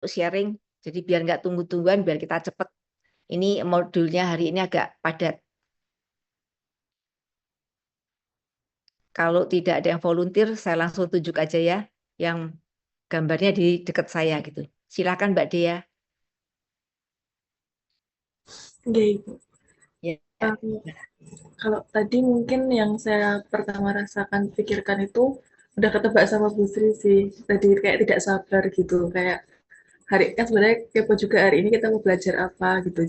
sharing. Jadi biar nggak tunggu-tungguan, biar kita cepet. Ini modulnya hari ini agak padat. Kalau tidak ada yang volunteer, saya langsung tunjuk aja ya, yang gambarnya di dekat saya gitu. Silakan Mbak Dea. Oke, Ibu. Ya. Um, Kalau tadi mungkin yang saya pertama rasakan, pikirkan itu udah ketebak sama Bu Sri sih. Tadi kayak tidak sabar gitu, kayak hari kan sebenarnya kepo juga hari ini kita mau belajar apa gitu.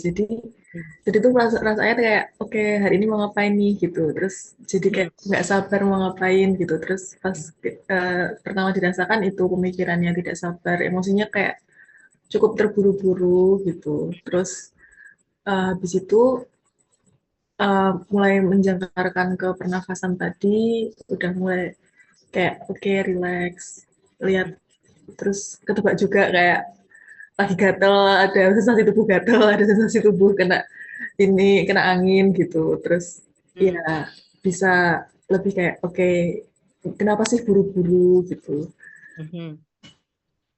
Jadi tuh rasanya kayak oke, hari ini mau ngapain nih gitu. Terus jadi kayak nggak sabar mau ngapain gitu. Terus pas pertama dirasakan itu pemikirannya tidak sabar, emosinya kayak cukup terburu-buru gitu. Terus habis itu mulai menjangkarkan ke pernafasan tadi, udah mulai kayak oke, relax, lihat, terus ketebak juga kayak lagi gatel, ada sensasi tubuh gatel, ada sensasi tubuh kena angin gitu. Terus Hmm. ya bisa lebih kayak oke, kenapa sih buru-buru gitu. Mhm.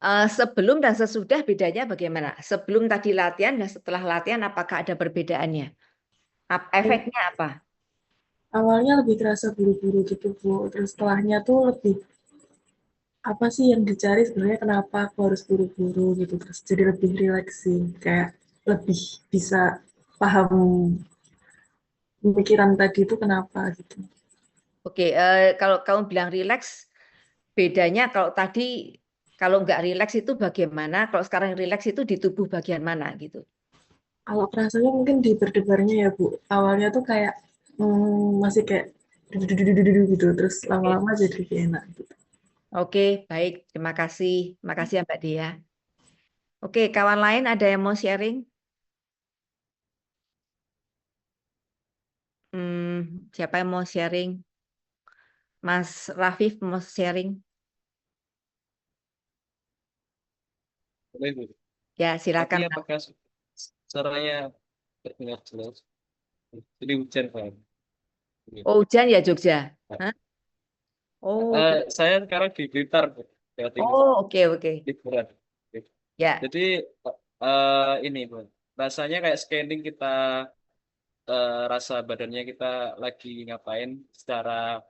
Sebelum dan sesudah bedanya bagaimana? Sebelum tadi latihan dan setelah latihan apakah ada perbedaannya? Efeknya apa? Awalnya lebih terasa buru-buru gitu Bu, terus setelahnya tuh lebih apa sih yang dicari sebenarnya, kenapa aku harus buru-buru gitu, terus jadi lebih rileks sih, kayak lebih bisa paham pemikiran tadi itu kenapa gitu. Oke, kalau kamu bilang rileks, bedanya kalau tadi kalau nggak rileks itu bagaimana? Kalau sekarang rileks itu di tubuh bagian mana gitu? Kalau kerasanya mungkin di berdebarnya ya Bu, awalnya tuh kayak masih kayak gitu, terus Oke, lama-lama jadi kayak enak gitu. oke, baik. Terima kasih. Terima kasih ya Mbak Dia. Oke, kawan lain ada yang mau sharing? Siapa yang mau sharing? Mas Rafif mau sharing? Boleh, Bu. Ya, Tapi silakan. apakah suaranya terdengar jelas? Jadi hujan, Pak. Oh, hujan ya Jogja? Hah? Oh, Saya sekarang di Blitar, Bu, Jawa Timur. oh, oke, oke. Liburan. Ya, Jadi ini, Bu, rasanya kayak scanning kita, rasa badannya kita lagi ngapain secara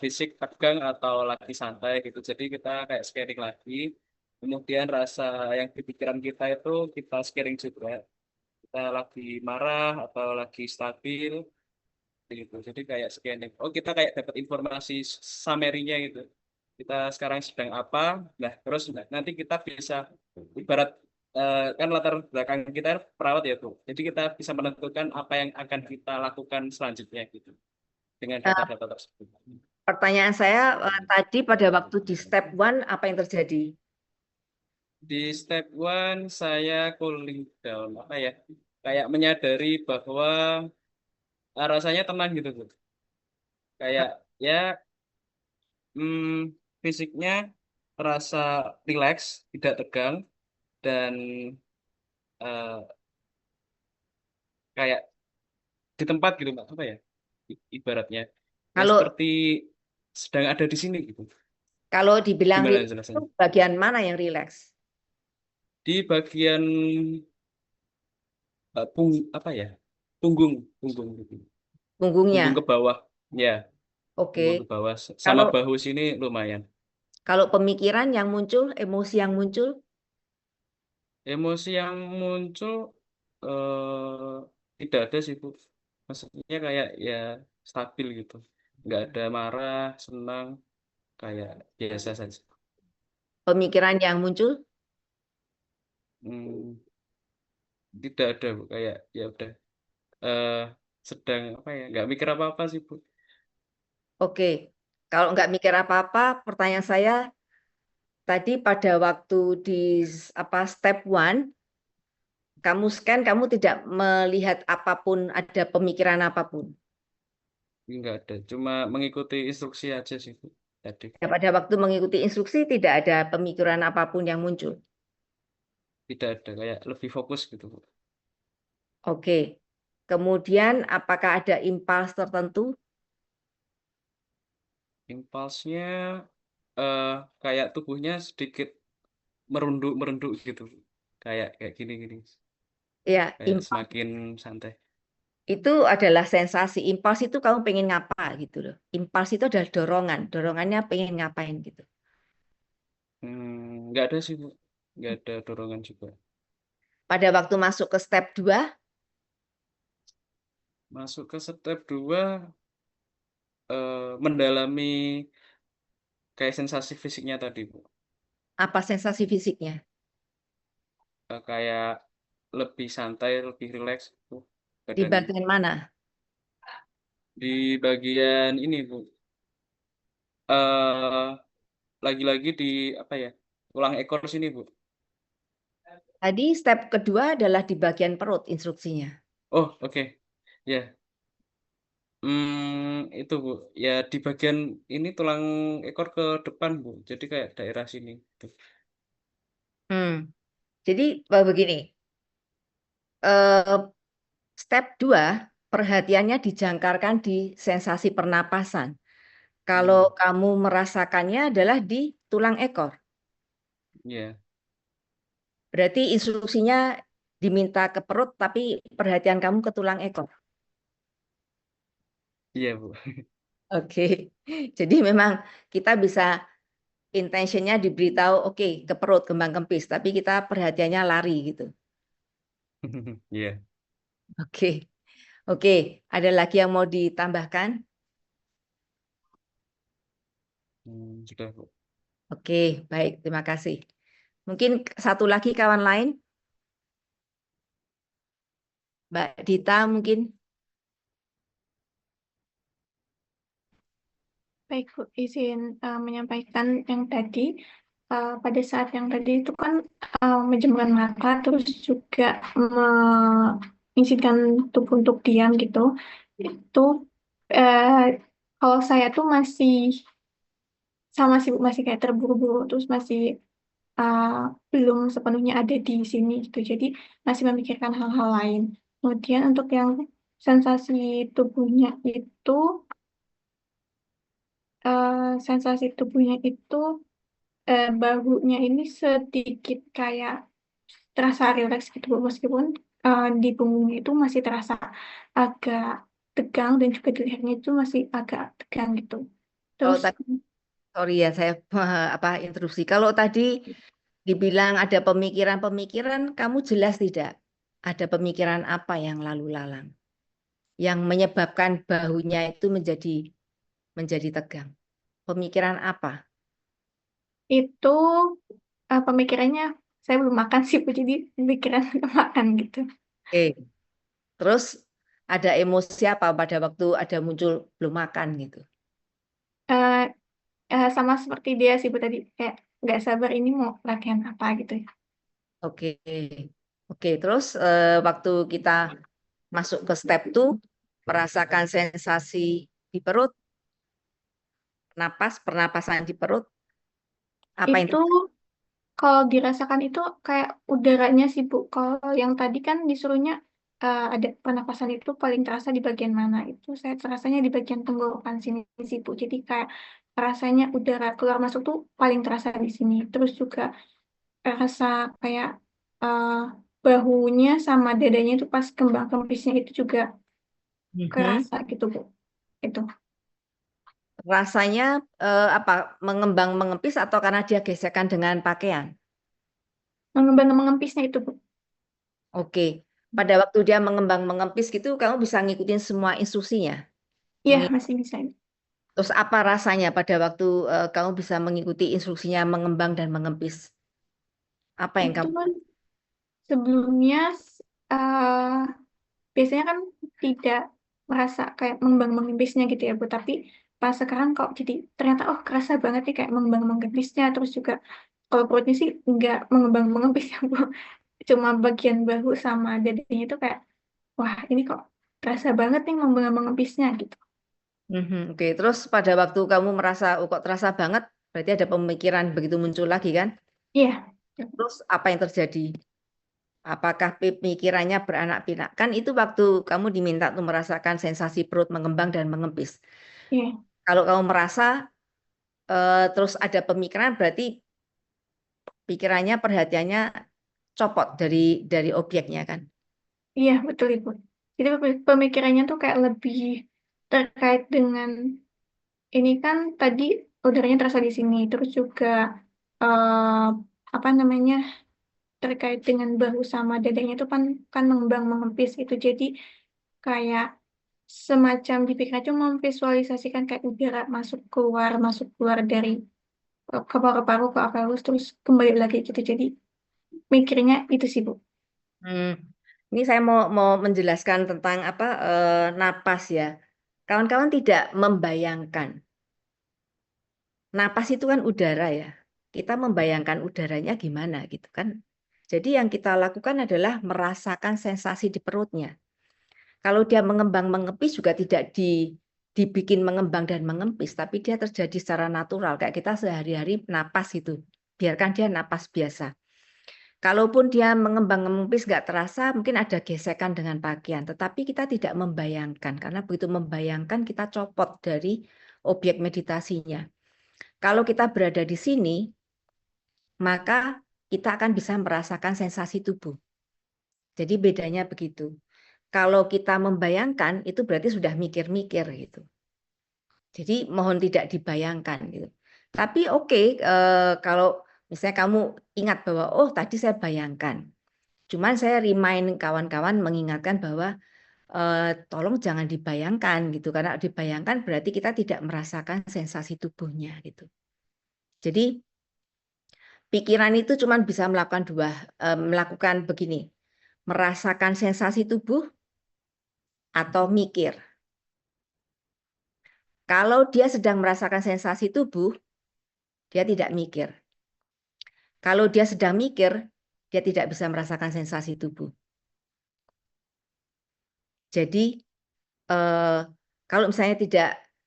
fisik tegang atau lagi santai gitu. Jadi kita kayak scanning lagi. Kemudian rasa yang di pikiran kita itu kita scanning juga. Kita lagi marah atau lagi stabil gitu. Jadi kayak scanning. Oh, kita kayak dapat informasi summary-nya gitu. Kita sekarang sedang apa? Nah, terus nanti kita bisa ibarat kan latar belakang kita perawat ya tuh. Jadi kita bisa menentukan apa yang akan kita lakukan selanjutnya gitu dengan eh, data-data tersebut. pertanyaan saya tadi pada waktu di step one apa yang terjadi? Di step one saya cooling down apa ya? Kayak menyadari bahwa rasanya tenang gitu tuh. Kayak ya fisiknya terasa rileks, tidak tegang, dan eh, kayak di tempat gitu, Mbak. Apa ya? Ibaratnya. Ya Kalau seperti sedang ada di sini gitu. kalau dibilang Gimana rileks itu jelasnya? bagian mana yang rileks? Di bagian apa ya? Punggung, punggung gitu. Punggung Punggungnya. ke bawah. Ya, punggung ke Oke. bawah. Sama Kalau bahu sini lumayan. kalau pemikiran yang muncul, emosi yang muncul, Emosi yang muncul tidak ada sih, Bu. Maksudnya kayak ya stabil gitu. Nggak ada marah, senang, kayak biasa saja. pemikiran yang muncul, Hmm, tidak ada, Bu. Kayak ya udah eh sedang apa ya? Nggak mikir apa-apa sih, Bu. oke. Kalau nggak mikir apa-apa, pertanyaan saya tadi pada waktu di apa step one, kamu scan, kamu tidak melihat apapun, ada pemikiran apapun. Nggak ada. Cuma mengikuti instruksi aja sih, Bu. Tadi Ya, pada waktu mengikuti instruksi tidak ada pemikiran apapun yang muncul. tidak ada. Kayak lebih fokus gitu, Bu. Oke. Kemudian apakah ada impuls tertentu? Impulsnya eh kayak tubuhnya sedikit merunduk gitu. Kayak gini. Ya, Kayak semakin santai. itu adalah sensasi. Impuls itu kamu pengen ngapa gitu loh. Impuls itu adalah dorongan. Dorongannya pengen ngapain gitu. Nggak ada sih, Bu. Nggak ada dorongan juga. Pada waktu masuk ke step 2, Masuk ke step 2, mendalami kayak sensasi fisiknya tadi, Bu. apa sensasi fisiknya? Kayak lebih santai, lebih rileks, Bu, Di badannya. bagian mana? Di bagian ini, Bu. eh Lagi-lagi di apa ya? Tulang ekor sini, Bu. Tadi step kedua adalah di bagian perut instruksinya. Oh, oke. Ya. Itu, Bu. Ya di bagian ini tulang ekor ke depan, Bu. Jadi kayak daerah sini. Tuh. Jadi begini, step 2 perhatiannya dijangkarkan di sensasi pernapasan. Kalau kamu merasakannya adalah di tulang ekor. Ya. Berarti instruksinya diminta ke perut, tapi perhatian kamu ke tulang ekor. Iya, Bu. Oke. Jadi memang kita bisa intentionnya diberitahu, oke, ke perut, kembang kempis, tapi kita perhatiannya lari gitu. Iya. Oke. Oke, ada lagi yang mau ditambahkan? Sudah, Bu. Oke, baik, terima kasih. Mungkin satu lagi kawan lain, Mbak Dita mungkin. Baik, Bu, izin menyampaikan yang tadi. Pada saat yang tadi itu kan menjamkan mata, terus juga mengizinkan tubuh untuk diam gitu. Itu eh, kalau saya tuh masih sama sih, Bu, masih kayak terburu-buru, terus masih uh, belum sepenuhnya ada di sini gitu. Jadi masih memikirkan hal-hal lain. Kemudian untuk yang sensasi tubuhnya itu, sensasi tubuhnya itu bahunya ini sedikit kayak terasa rileks gitu, Bu. Meskipun di punggungnya itu masih terasa agak tegang dan juga di lehernya itu masih agak tegang gitu. Kalau Terus tadi, sorry ya saya interupsi. Kalau tadi dibilang ada pemikiran-pemikiran, kamu jelas tidak? Ada pemikiran apa yang lalu lalang? Yang menyebabkan bahunya itu menjadi tegang. Pemikiran apa? itu pemikirannya saya belum makan sih, Bu. Jadi pikiran makan gitu. Oke. Terus ada emosi apa pada waktu ada muncul belum makan gitu? Eh, sama seperti dia sih, Bu, tadi kayak nggak sabar ini mau latihan apa gitu ya. Oke. Oke, terus waktu kita masuk ke step 2, merasakan sensasi di perut, pernapasan di perut, apa yang Itu kalau dirasakan itu kayak udaranya sih, Bu. Kalau yang tadi kan disuruhnya ada pernapasan itu paling terasa di bagian mana. Itu saya terasanya di bagian tenggorokan sini sih, Bu. Jadi kayak rasanya udara keluar masuk tuh paling terasa di sini. Terus juga rasa kayak eh, bahunya sama dadanya itu pas kembang kempisnya itu juga kerasa gitu, Bu. Itu. rasanya apa mengembang mengempis atau karena dia gesekan dengan pakaian? Mengembang mengempisnya itu, Bu. Oke. Pada waktu dia mengembang mengempis gitu, kamu bisa ngikutin semua instruksinya. Iya, masih bisa. Terus apa rasanya pada waktu kamu bisa mengikuti instruksinya mengembang dan mengempis? Apa yang Itu kamu? kan sebelumnya eh, biasanya kan tidak merasa kayak mengembang mengempisnya gitu ya, Bu. Tapi pas sekarang kok jadi ternyata oh kerasa banget nih kayak mengembang mengempisnya. Terus juga kalau perutnya sih nggak mengembang mengempis ya, Bu. Cuma bagian bahu sama dadanya itu kayak wah ini kok terasa banget nih mengembang mengempisnya gitu. Oke, terus pada waktu kamu merasa oh, kok terasa banget, berarti ada pemikiran begitu muncul lagi kan? Iya. Terus apa yang terjadi? Apakah pemikirannya beranak pinak? Kan itu waktu kamu diminta untuk merasakan sensasi perut mengembang dan mengempis. Iya. Kalau kamu merasa terus ada pemikiran, berarti pikirannya, perhatiannya copot dari objeknya kan. Iya, betul Ibu. Jadi pemikirannya tuh kayak lebih terkait dengan ini kan tadi udaranya terasa di sini, terus juga eh, apa namanya terkait dengan bahu sama dadanya itu kan mengembang mengempis itu. Jadi kayak semacam di pikiran itu memvisualisasikan kayak udara masuk keluar dari ke paru-paru ke apelus terus kembali lagi gitu. Jadi mikirnya itu sih Bu. Hmm. Ini saya mau menjelaskan tentang apa napas ya. Kawan-kawan tidak membayangkan. Napas itu kan udara ya. Kita membayangkan udaranya gimana gitu kan. Jadi yang kita lakukan adalah merasakan sensasi di perutnya. Kalau dia mengembang mengempis juga tidak dibikin mengembang dan mengempis, tapi dia terjadi secara natural kayak kita sehari-hari napas itu. Biarkan dia napas biasa. Kalaupun dia mengembang mengempis nggak terasa, mungkin ada gesekan dengan pakaian, tetapi kita tidak membayangkan karena begitu membayangkan kita copot dari objek meditasinya. Kalau kita berada di sini, maka kita akan bisa merasakan sensasi tubuh. Jadi bedanya begitu. Kalau kita membayangkan itu berarti sudah mikir-mikir gitu. Jadi mohon tidak dibayangkan gitu. Tapi oke, kalau misalnya kamu ingat bahwa oh tadi saya bayangkan. Cuman saya remind kawan-kawan mengingatkan bahwa tolong jangan dibayangkan gitu karena dibayangkan berarti kita tidak merasakan sensasi tubuhnya gitu. Jadi pikiran itu cuma bisa melakukan begini, merasakan sensasi tubuh atau mikir. Kalau dia sedang merasakan sensasi tubuh, dia tidak mikir. Kalau dia sedang mikir, dia tidak bisa merasakan sensasi tubuh. Jadi kalau misalnya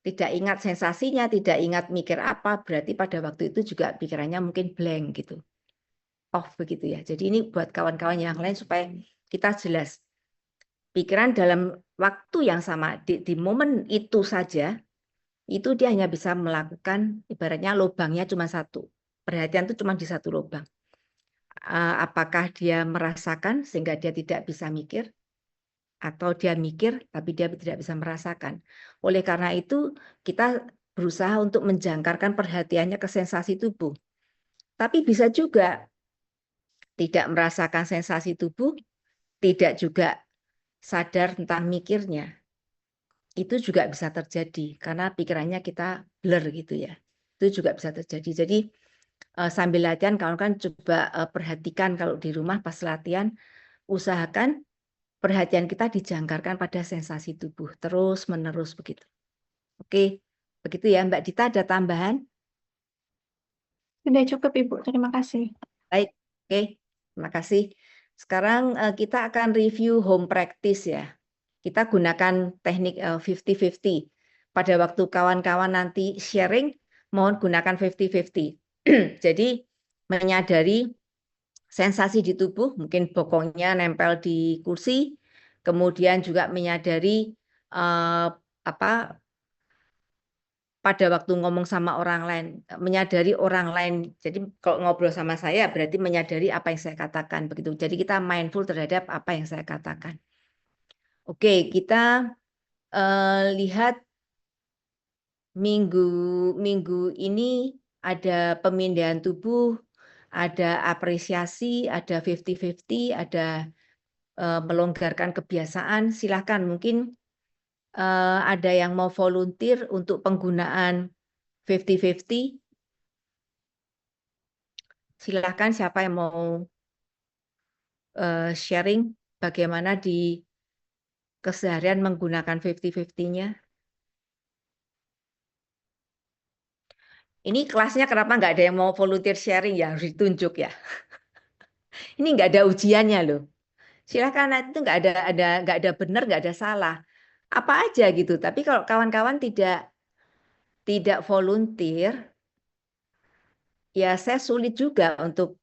tidak ingat sensasinya, tidak ingat mikir apa, berarti pada waktu itu juga pikirannya mungkin blank gitu. Off begitu ya. Jadi ini buat kawan-kawan yang lain supaya kita jelas. Pikiran dalam waktu yang sama, di momen itu saja, itu dia hanya bisa melakukan, ibaratnya lubangnya cuma satu. Perhatian itu cuma di satu lubang. Apakah dia merasakan sehingga dia tidak bisa mikir, atau dia mikir tapi dia tidak bisa merasakan. Oleh karena itu, kita berusaha untuk menjangkarkan perhatiannya ke sensasi tubuh. Tapi bisa juga tidak merasakan sensasi tubuh, tidak juga sadar tentang mikirnya. Itu juga bisa terjadi karena pikirannya kita blur gitu ya. Itu juga bisa terjadi. Jadi sambil latihan kawan-kawan coba perhatikan kalau di rumah pas latihan, usahakan perhatian kita dijangkarkan pada sensasi tubuh terus menerus begitu. Oke, begitu ya Mbak Dita, ada tambahan? Sudah cukup Ibu, terima kasih. Baik, oke, terima kasih. Sekarang kita akan review home practice ya. Kita gunakan teknik 50-50. Pada waktu kawan-kawan nanti sharing, mohon gunakan 50-50. Jadi menyadari sensasi di tubuh, mungkin bokongnya nempel di kursi, kemudian juga menyadari pada waktu ngomong sama orang lain, menyadari orang lain. Jadi kalau ngobrol sama saya berarti menyadari apa yang saya katakan begitu. Jadi kita mindful terhadap apa yang saya katakan. Oke, kita lihat minggu ini ada pemindahan tubuh, ada apresiasi, ada 50-50, ada melonggarkan kebiasaan. Silahkan mungkin ada yang mau volunteer untuk penggunaan 50-50. Silahkan siapa yang mau sharing bagaimana di keseharian menggunakan 50-50-nya. Ini kelasnya kenapa nggak ada yang mau volunteer sharing ya, harus ditunjuk ya. Ini nggak ada ujiannya loh. Silahkan, itu nggak ada benar, nggak ada salah. Apa aja gitu. Tapi kalau kawan-kawan tidak volunteer, ya saya sulit juga untuk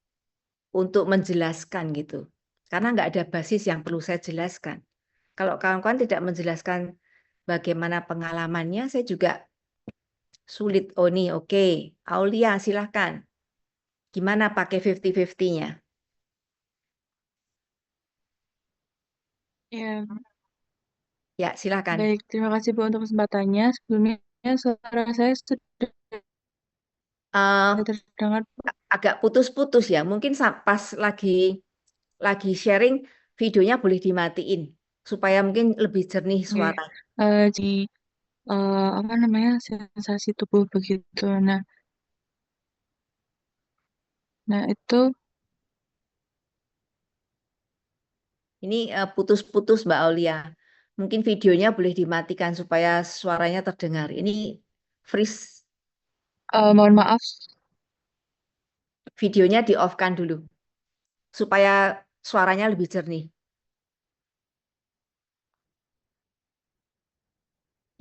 menjelaskan gitu. Karena nggak ada basis yang perlu saya jelaskan. Kalau kawan-kawan tidak menjelaskan bagaimana pengalamannya, saya juga sulit. Oh nih, oke. Aulia, silahkan. Gimana pakai 50-50-nya? Ya, Ya, silakan. baik. Terima kasih Bu untuk kesempatannya. Sebelumnya suara saya sudah Eh, terdengar. agak putus-putus ya. Mungkin pas lagi sharing videonya boleh dimatiin supaya mungkin lebih jernih Oke. suara. Jadi apa namanya sensasi tubuh begitu. Nah itu Ini putus-putus Mbak Aulia. Mungkin videonya boleh dimatikan supaya suaranya terdengar. Ini freeze, mohon maaf. videonya di-off-kan dulu supaya suaranya lebih jernih.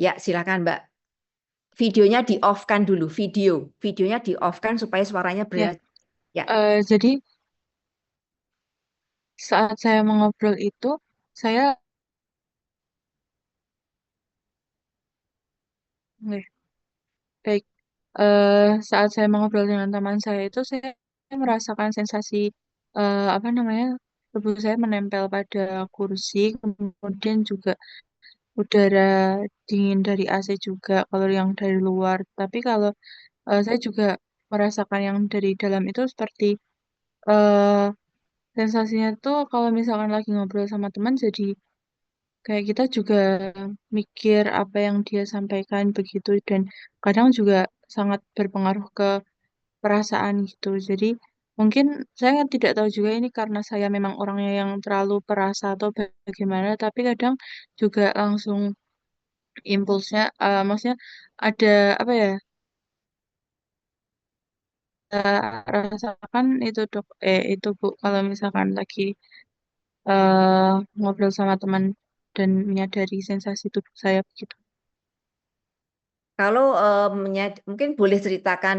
Ya, silakan Mbak. Videonya di-off-kan dulu, videonya di-off-kan supaya suaranya Ya, ya. jadi saat saya mengobrol itu saya Oke, baik. Saat saya mengobrol dengan teman saya itu saya merasakan sensasi apa namanya tubuh saya menempel pada kursi, kemudian juga udara dingin dari AC juga kalau yang dari luar. Tapi kalau saya juga merasakan yang dari dalam itu seperti eh sensasinya tuh kalau misalkan lagi ngobrol sama teman jadi kayak kita juga mikir apa yang dia sampaikan begitu dan kadang juga sangat berpengaruh ke perasaan gitu. Jadi mungkin saya tidak tahu juga ini karena saya memang orangnya yang terlalu perasa atau bagaimana, tapi kadang juga langsung impulsnya, maksudnya ada apa ya? Rasakan itu dok, itu Bu, kalau misalkan lagi ngobrol sama teman dan menyadari sensasi tubuh saya begitu. Kalau mungkin boleh ceritakan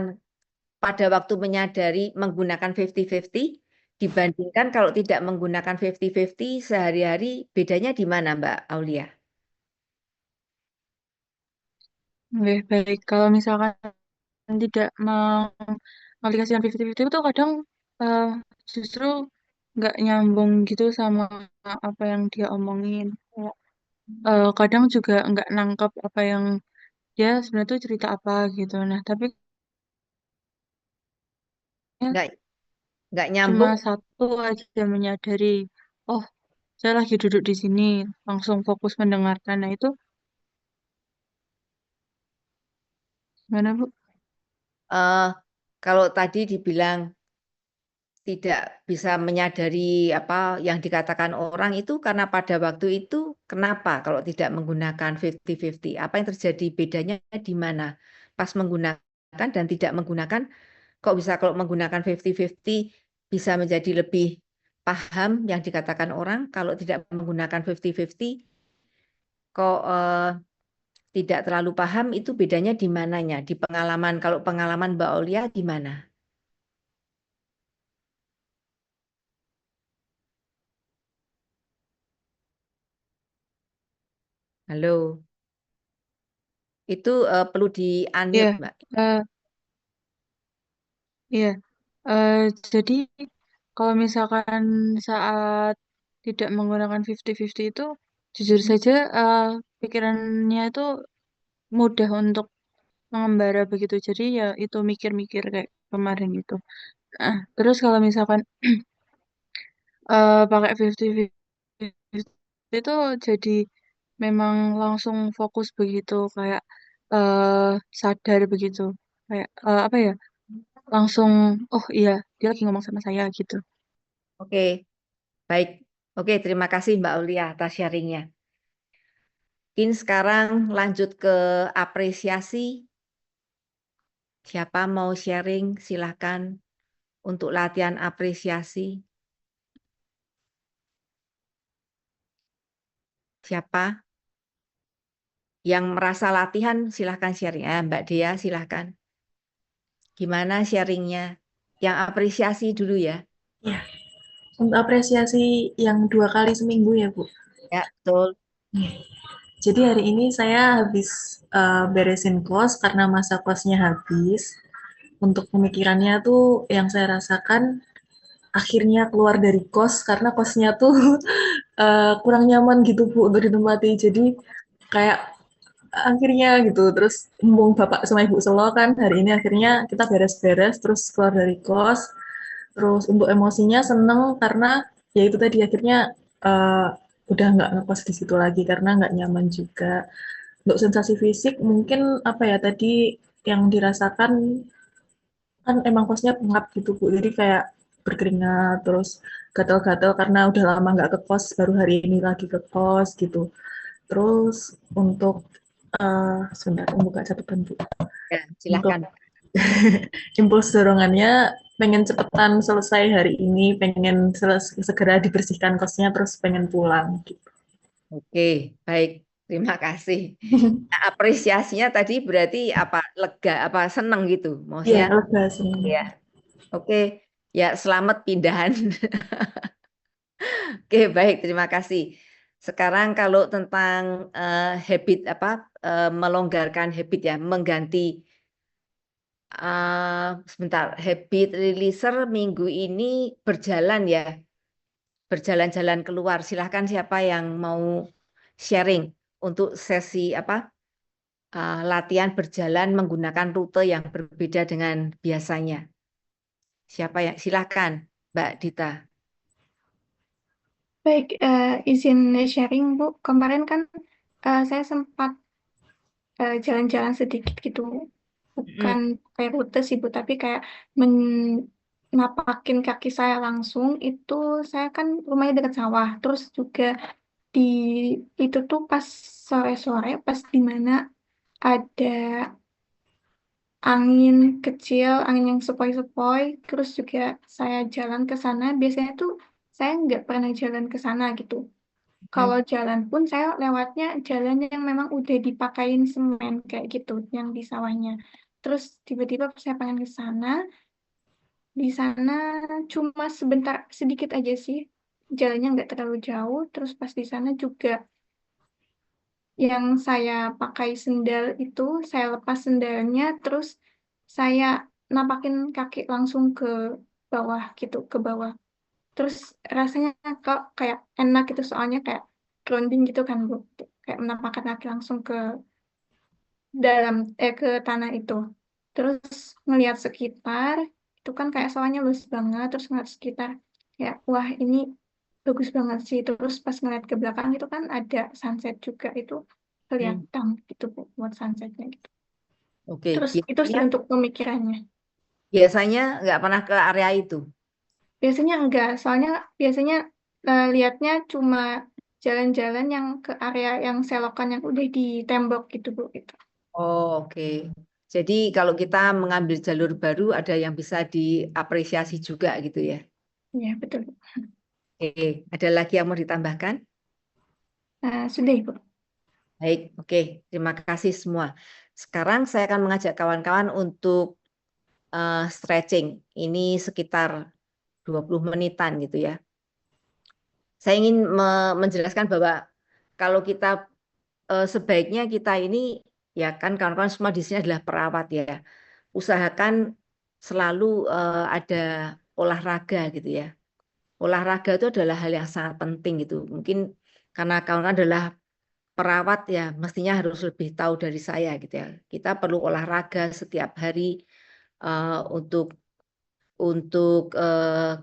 pada waktu menyadari menggunakan 50-50 dibandingkan kalau tidak menggunakan 50-50 sehari-hari bedanya di mana Mbak Aulia? Oke, baik. Kalau misalkan tidak mengaplikasikan 50-50 itu kadang eh, justru nggak nyambung gitu sama apa yang dia omongin. Kayak, kadang juga nggak nangkep apa yang dia sebenarnya tuh cerita apa gitu. Nah, tapi ya Nggak nggak cuma nyambung. satu aja menyadari, oh saya lagi duduk di sini, langsung fokus mendengarkan. Nah, itu gimana Bu? eh, kalau tadi dibilang tidak bisa menyadari apa yang dikatakan orang itu karena pada waktu itu kenapa kalau tidak menggunakan 50-50? Apa yang terjadi bedanya di mana? Pas menggunakan dan tidak menggunakan, kok bisa kalau menggunakan 50-50 bisa menjadi lebih paham yang dikatakan orang, kalau tidak menggunakan 50-50 kok tidak terlalu paham, itu bedanya di mananya? Di pengalaman, kalau pengalaman Mbak Aulia gimana? Halo, itu perlu di-unmute, Iya, Mbak. eh, iya. Eh, jadi kalau misalkan saat tidak menggunakan 50-50 itu jujur saja pikirannya itu mudah untuk mengembara begitu. Jadi ya itu mikir-mikir kayak kemarin itu. Terus kalau misalkan pakai 50-50 itu jadi memang langsung fokus begitu kayak sadar begitu. Kayak apa ya? Langsung oh iya dia lagi ngomong sama saya gitu. Oke, baik. Oke, terima kasih Mbak Aulia atas sharingnya. Mungkin sekarang lanjut ke apresiasi. Siapa mau sharing, silahkan untuk latihan apresiasi. Siapa yang merasa latihan, silahkan sharing. Mbak Dea, silahkan. Gimana sharingnya? Yang apresiasi dulu ya. Ya, untuk apresiasi yang 2 kali seminggu ya, Bu. Ya, betul. Jadi hari ini saya habis beresin kos karena masa kosnya habis. untuk pemikirannya tuh yang saya rasakan akhirnya keluar dari kos karena kosnya tuh kurang nyaman gitu Bu untuk ditempati. Jadi kayak akhirnya gitu. Terus mumpung Bapak sama Ibu selo kan hari ini akhirnya kita beres-beres terus keluar dari kos. Terus untuk emosinya seneng karena ya itu tadi akhirnya eh, udah nggak ngekos di situ lagi karena nggak nyaman juga. Untuk sensasi fisik mungkin apa ya tadi yang dirasakan kan emang kosnya pengap gitu Bu. Jadi kayak berkeringat terus gatal-gatal karena udah lama nggak ke kos baru hari ini lagi ke kos gitu. Terus untuk sebentar buka catatan Bu. Ya, Untuk silahkan. impuls dorongannya pengen cepetan selesai hari ini, pengen segera dibersihkan kosnya, terus pengen pulang gitu. Oke, baik. Terima kasih. Nah, apresiasinya tadi berarti apa? Lega, apa seneng gitu? Iya, Maksudnya, lega seneng. ya. Oke, ya selamat pindahan. Oke, baik. Terima kasih. Sekarang kalau tentang habit apa melonggarkan habit ya, mengganti sebentar habit releaser minggu ini berjalan ya, berjalan-jalan keluar. Silahkan siapa yang mau sharing untuk sesi apa latihan berjalan menggunakan rute yang berbeda dengan biasanya. Siapa yang silahkan, Mbak Dita. Baik, izin sharing Bu. Kemarin kan saya sempat jalan-jalan sedikit gitu. Bukan kayak rute sih Bu, tapi kayak menapakin kaki saya langsung itu saya kan rumahnya dekat sawah. Terus juga di itu tuh pas sore-sore, pas di mana ada angin kecil, angin yang sepoi-sepoi. Terus juga saya jalan ke sana. Biasanya tuh saya nggak pernah jalan ke sana gitu. Kalau jalan pun saya lewatnya jalan yang memang udah dipakein semen kayak gitu, yang di sawahnya. Terus tiba-tiba saya pengen ke sana, di sana cuma sebentar sedikit aja sih, jalannya nggak terlalu jauh. Terus pas di sana juga yang saya pakai sendal itu, saya lepas sendalnya, terus saya napakin kaki langsung ke bawah gitu, ke bawah. Terus rasanya kok kayak enak gitu soalnya kayak grounding gitu kan Bu. Kayak menapakkan kaki langsung ke dalam ke tanah itu. Terus ngelihat sekitar itu kan kayak sawahnya luas banget. Terus ngeliat sekitar kayak wah ini bagus banget sih. Terus pas ngeliat ke belakang itu kan ada sunset juga itu kelihatan gitu Bu buat sunsetnya gitu. Oke, Terus itu sih untuk pemikirannya. biasanya nggak pernah ke area itu. Biasanya enggak, soalnya biasanya lihatnya cuma jalan-jalan yang ke area yang selokan yang udah di tembok gitu Bu gitu. Oh, oke. Jadi kalau kita mengambil jalur baru ada yang bisa diapresiasi juga gitu ya. Ya betul Bu. Oke, ada lagi yang mau ditambahkan? Sudah Ibu. Baik, oke. Terima kasih semua. Sekarang saya akan mengajak kawan-kawan untuk stretching. Ini sekitar 20 menitan gitu ya. Saya ingin menjelaskan bahwa kalau kita sebaiknya kita ini ya kan kawan-kawan semua di sini adalah perawat ya. Usahakan selalu ada olahraga gitu ya. Olahraga itu adalah hal yang sangat penting gitu. Mungkin karena kawan-kawan adalah perawat ya, mestinya harus lebih tahu dari saya gitu ya. Kita perlu olahraga setiap hari untuk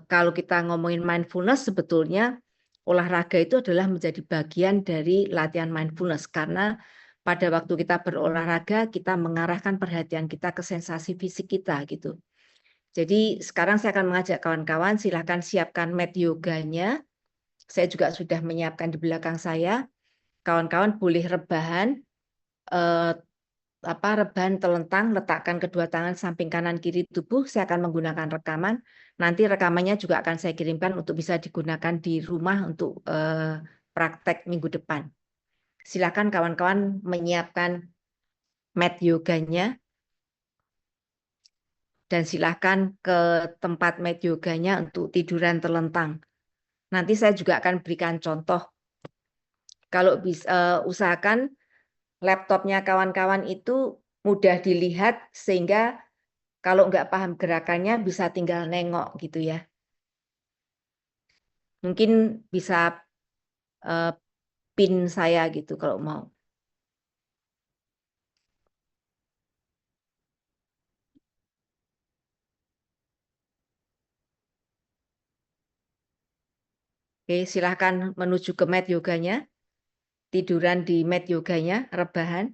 kalau kita ngomongin mindfulness sebetulnya olahraga itu adalah menjadi bagian dari latihan mindfulness karena pada waktu kita berolahraga kita mengarahkan perhatian kita ke sensasi fisik kita gitu. Jadi sekarang saya akan mengajak kawan-kawan silakan siapkan mat yoganya. Saya juga sudah menyiapkan di belakang saya. Kawan-kawan boleh rebahan rebahan telentang, letakkan kedua tangan samping kanan kiri tubuh. Saya akan menggunakan rekaman. Nanti rekamannya juga akan saya kirimkan untuk bisa digunakan di rumah untuk praktek minggu depan. Silakan kawan-kawan menyiapkan mat yoganya dan silakan ke tempat mat yoganya untuk tiduran telentang. Nanti saya juga akan berikan contoh. Kalau bisa usahakan laptopnya kawan-kawan itu mudah dilihat sehingga Kalau nggak paham gerakannya bisa tinggal nengok gitu ya. Mungkin bisa pin saya gitu kalau mau. Oke, silahkan menuju ke mat yoganya. Tiduran di mat yoganya, rebahan.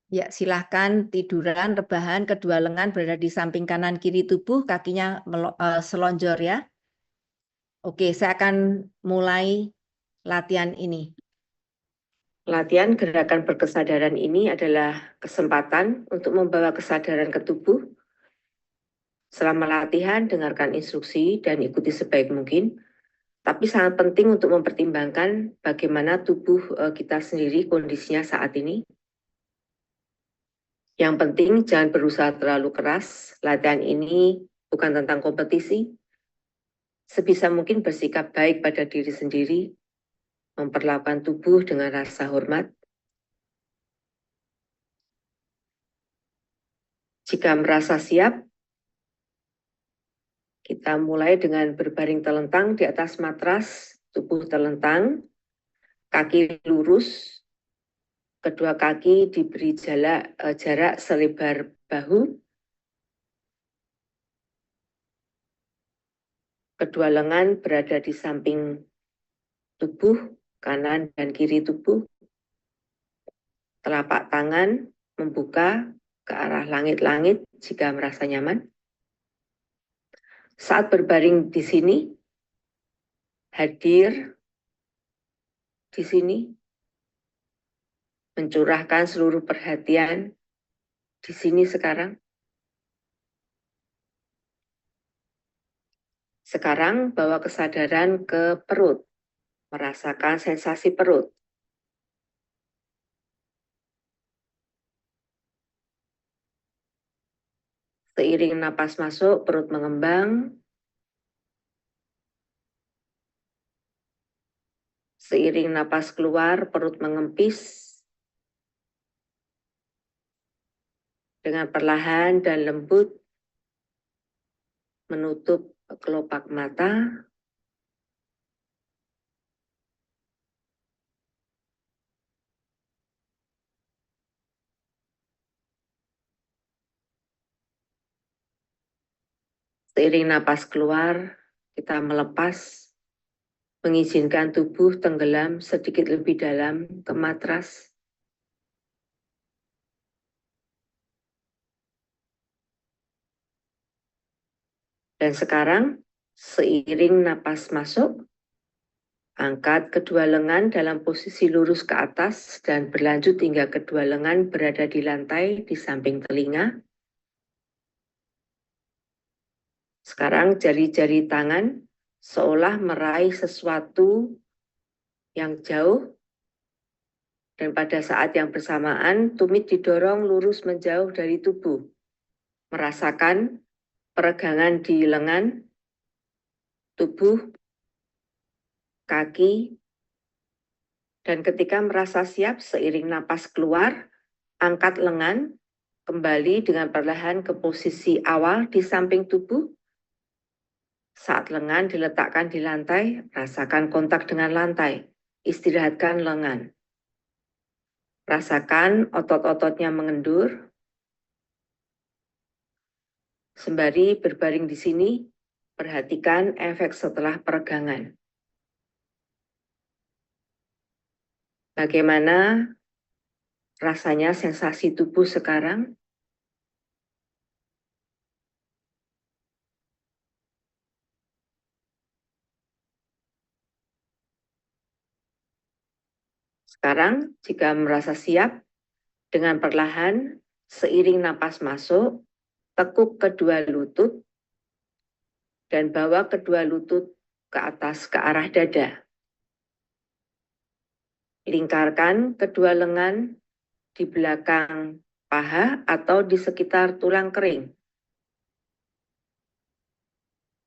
Ya, silahkan tiduran, rebahan, kedua lengan berada di samping kanan kiri tubuh, kakinya selonjor ya. Oke, saya akan mulai latihan ini. Latihan gerakan berkesadaran ini adalah kesempatan untuk membawa kesadaran ke tubuh. Selama latihan, dengarkan instruksi dan ikuti sebaik mungkin. Tapi sangat penting untuk mempertimbangkan bagaimana tubuh kita sendiri kondisinya saat ini. Yang penting jangan berusaha terlalu keras. Latihan ini bukan tentang kompetisi. Sebisa mungkin bersikap baik pada diri sendiri, memperlakukan tubuh dengan rasa hormat. Jika merasa siap, kita mulai dengan berbaring telentang di atas matras, tubuh telentang, kaki lurus, kedua kaki diberi jarak selebar bahu, kedua lengan berada di samping tubuh, kanan dan kiri tubuh, telapak tangan membuka ke arah langit-langit jika merasa nyaman. Saat berbaring di sini, hadir di sini, mencurahkan seluruh perhatian di sini sekarang. Sekarang bawa kesadaran ke perut, merasakan sensasi perut. Seiring napas masuk, perut mengembang. Seiring napas keluar, perut mengempis. Dengan perlahan dan lembut, menutup kelopak mata. Seiring napas keluar, kita melepas, mengizinkan tubuh tenggelam sedikit lebih dalam ke matras. Dan sekarang, seiring napas masuk, angkat kedua lengan dalam posisi lurus ke atas dan berlanjut hingga kedua lengan berada di lantai di samping telinga. Sekarang jari-jari tangan seolah meraih sesuatu yang jauh, dan pada saat yang bersamaan tumit didorong lurus menjauh dari tubuh. Merasakan peregangan di lengan, tubuh, kaki, dan ketika merasa siap seiring napas keluar, angkat lengan kembali dengan perlahan ke posisi awal di samping tubuh. Saat lengan diletakkan di lantai, rasakan kontak dengan lantai. Istirahatkan lengan. Rasakan otot-ototnya mengendur. Sembari berbaring di sini, perhatikan efek setelah peregangan. Bagaimana rasanya sensasi tubuh sekarang? Sekarang, jika merasa siap, dengan perlahan, seiring napas masuk, tekuk kedua lutut, dan bawa kedua lutut ke atas ke arah dada. Lingkarkan kedua lengan di belakang paha atau di sekitar tulang kering.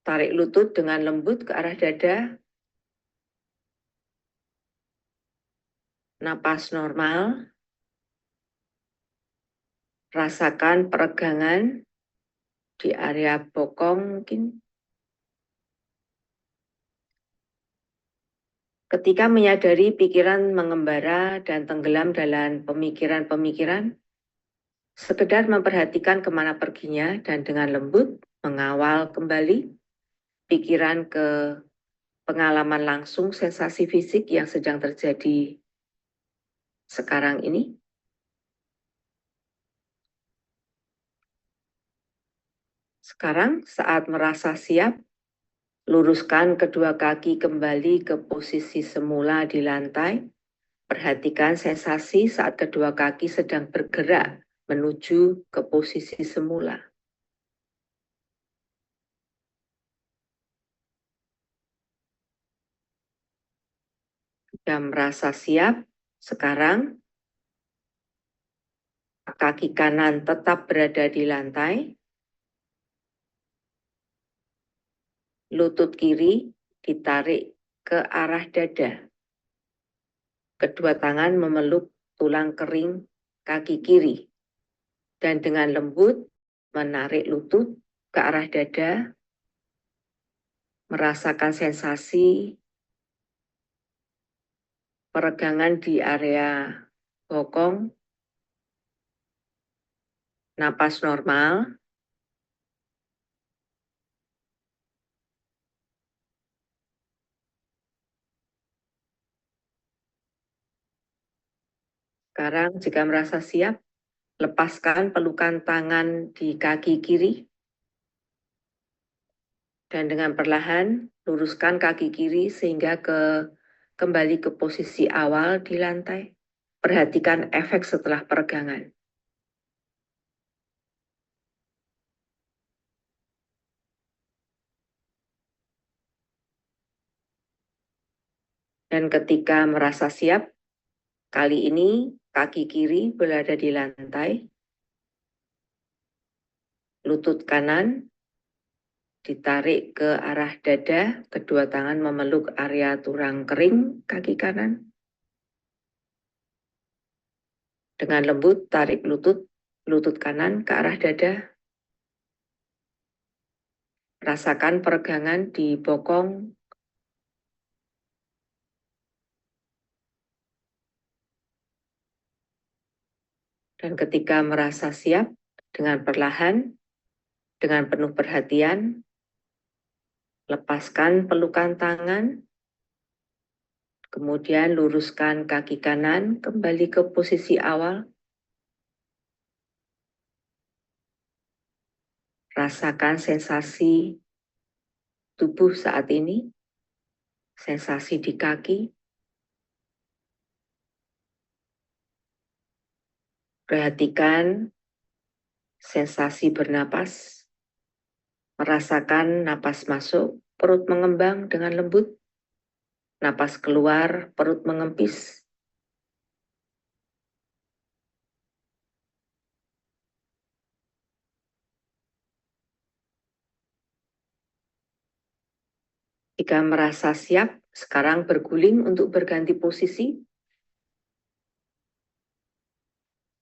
Tarik lutut dengan lembut ke arah dada. Napas normal. Rasakan peregangan di area bokong mungkin. Ketika menyadari pikiran mengembara dan tenggelam dalam pemikiran-pemikiran, sekedar memperhatikan kemana perginya dan dengan lembut mengawal kembali pikiran ke pengalaman langsung sensasi fisik yang sedang terjadi sekarang ini. Sekarang saat merasa siap, luruskan kedua kaki kembali ke posisi semula di lantai. Perhatikan sensasi saat kedua kaki sedang bergerak menuju ke posisi semula. Jika merasa siap, sekarang kaki kanan tetap berada di lantai. Lutut kiri ditarik ke arah dada. Kedua tangan memeluk tulang kering kaki kiri. Dan dengan lembut menarik lutut ke arah dada. Merasakan sensasi peregangan di area bokong. Napas normal. Sekarang jika merasa siap, lepaskan pelukan tangan di kaki kiri. Dan dengan perlahan, luruskan kaki kiri sehingga kembali ke posisi awal di lantai. Perhatikan efek setelah peregangan. Dan ketika merasa siap, kali ini kaki kiri berada di lantai. Lutut kanan ditarik ke arah dada, kedua tangan memeluk area tulang kering kaki kanan. Dengan lembut tarik lutut kanan ke arah dada. Rasakan peregangan di bokong. Dan ketika merasa siap, dengan perlahan, dengan penuh perhatian, lepaskan pelukan tangan, kemudian luruskan kaki kanan kembali ke posisi awal. Rasakan sensasi tubuh saat ini, sensasi di kaki. Perhatikan sensasi bernapas, merasakan napas masuk, perut mengembang dengan lembut, napas keluar, perut mengempis. Jika merasa siap, sekarang berguling untuk berganti posisi.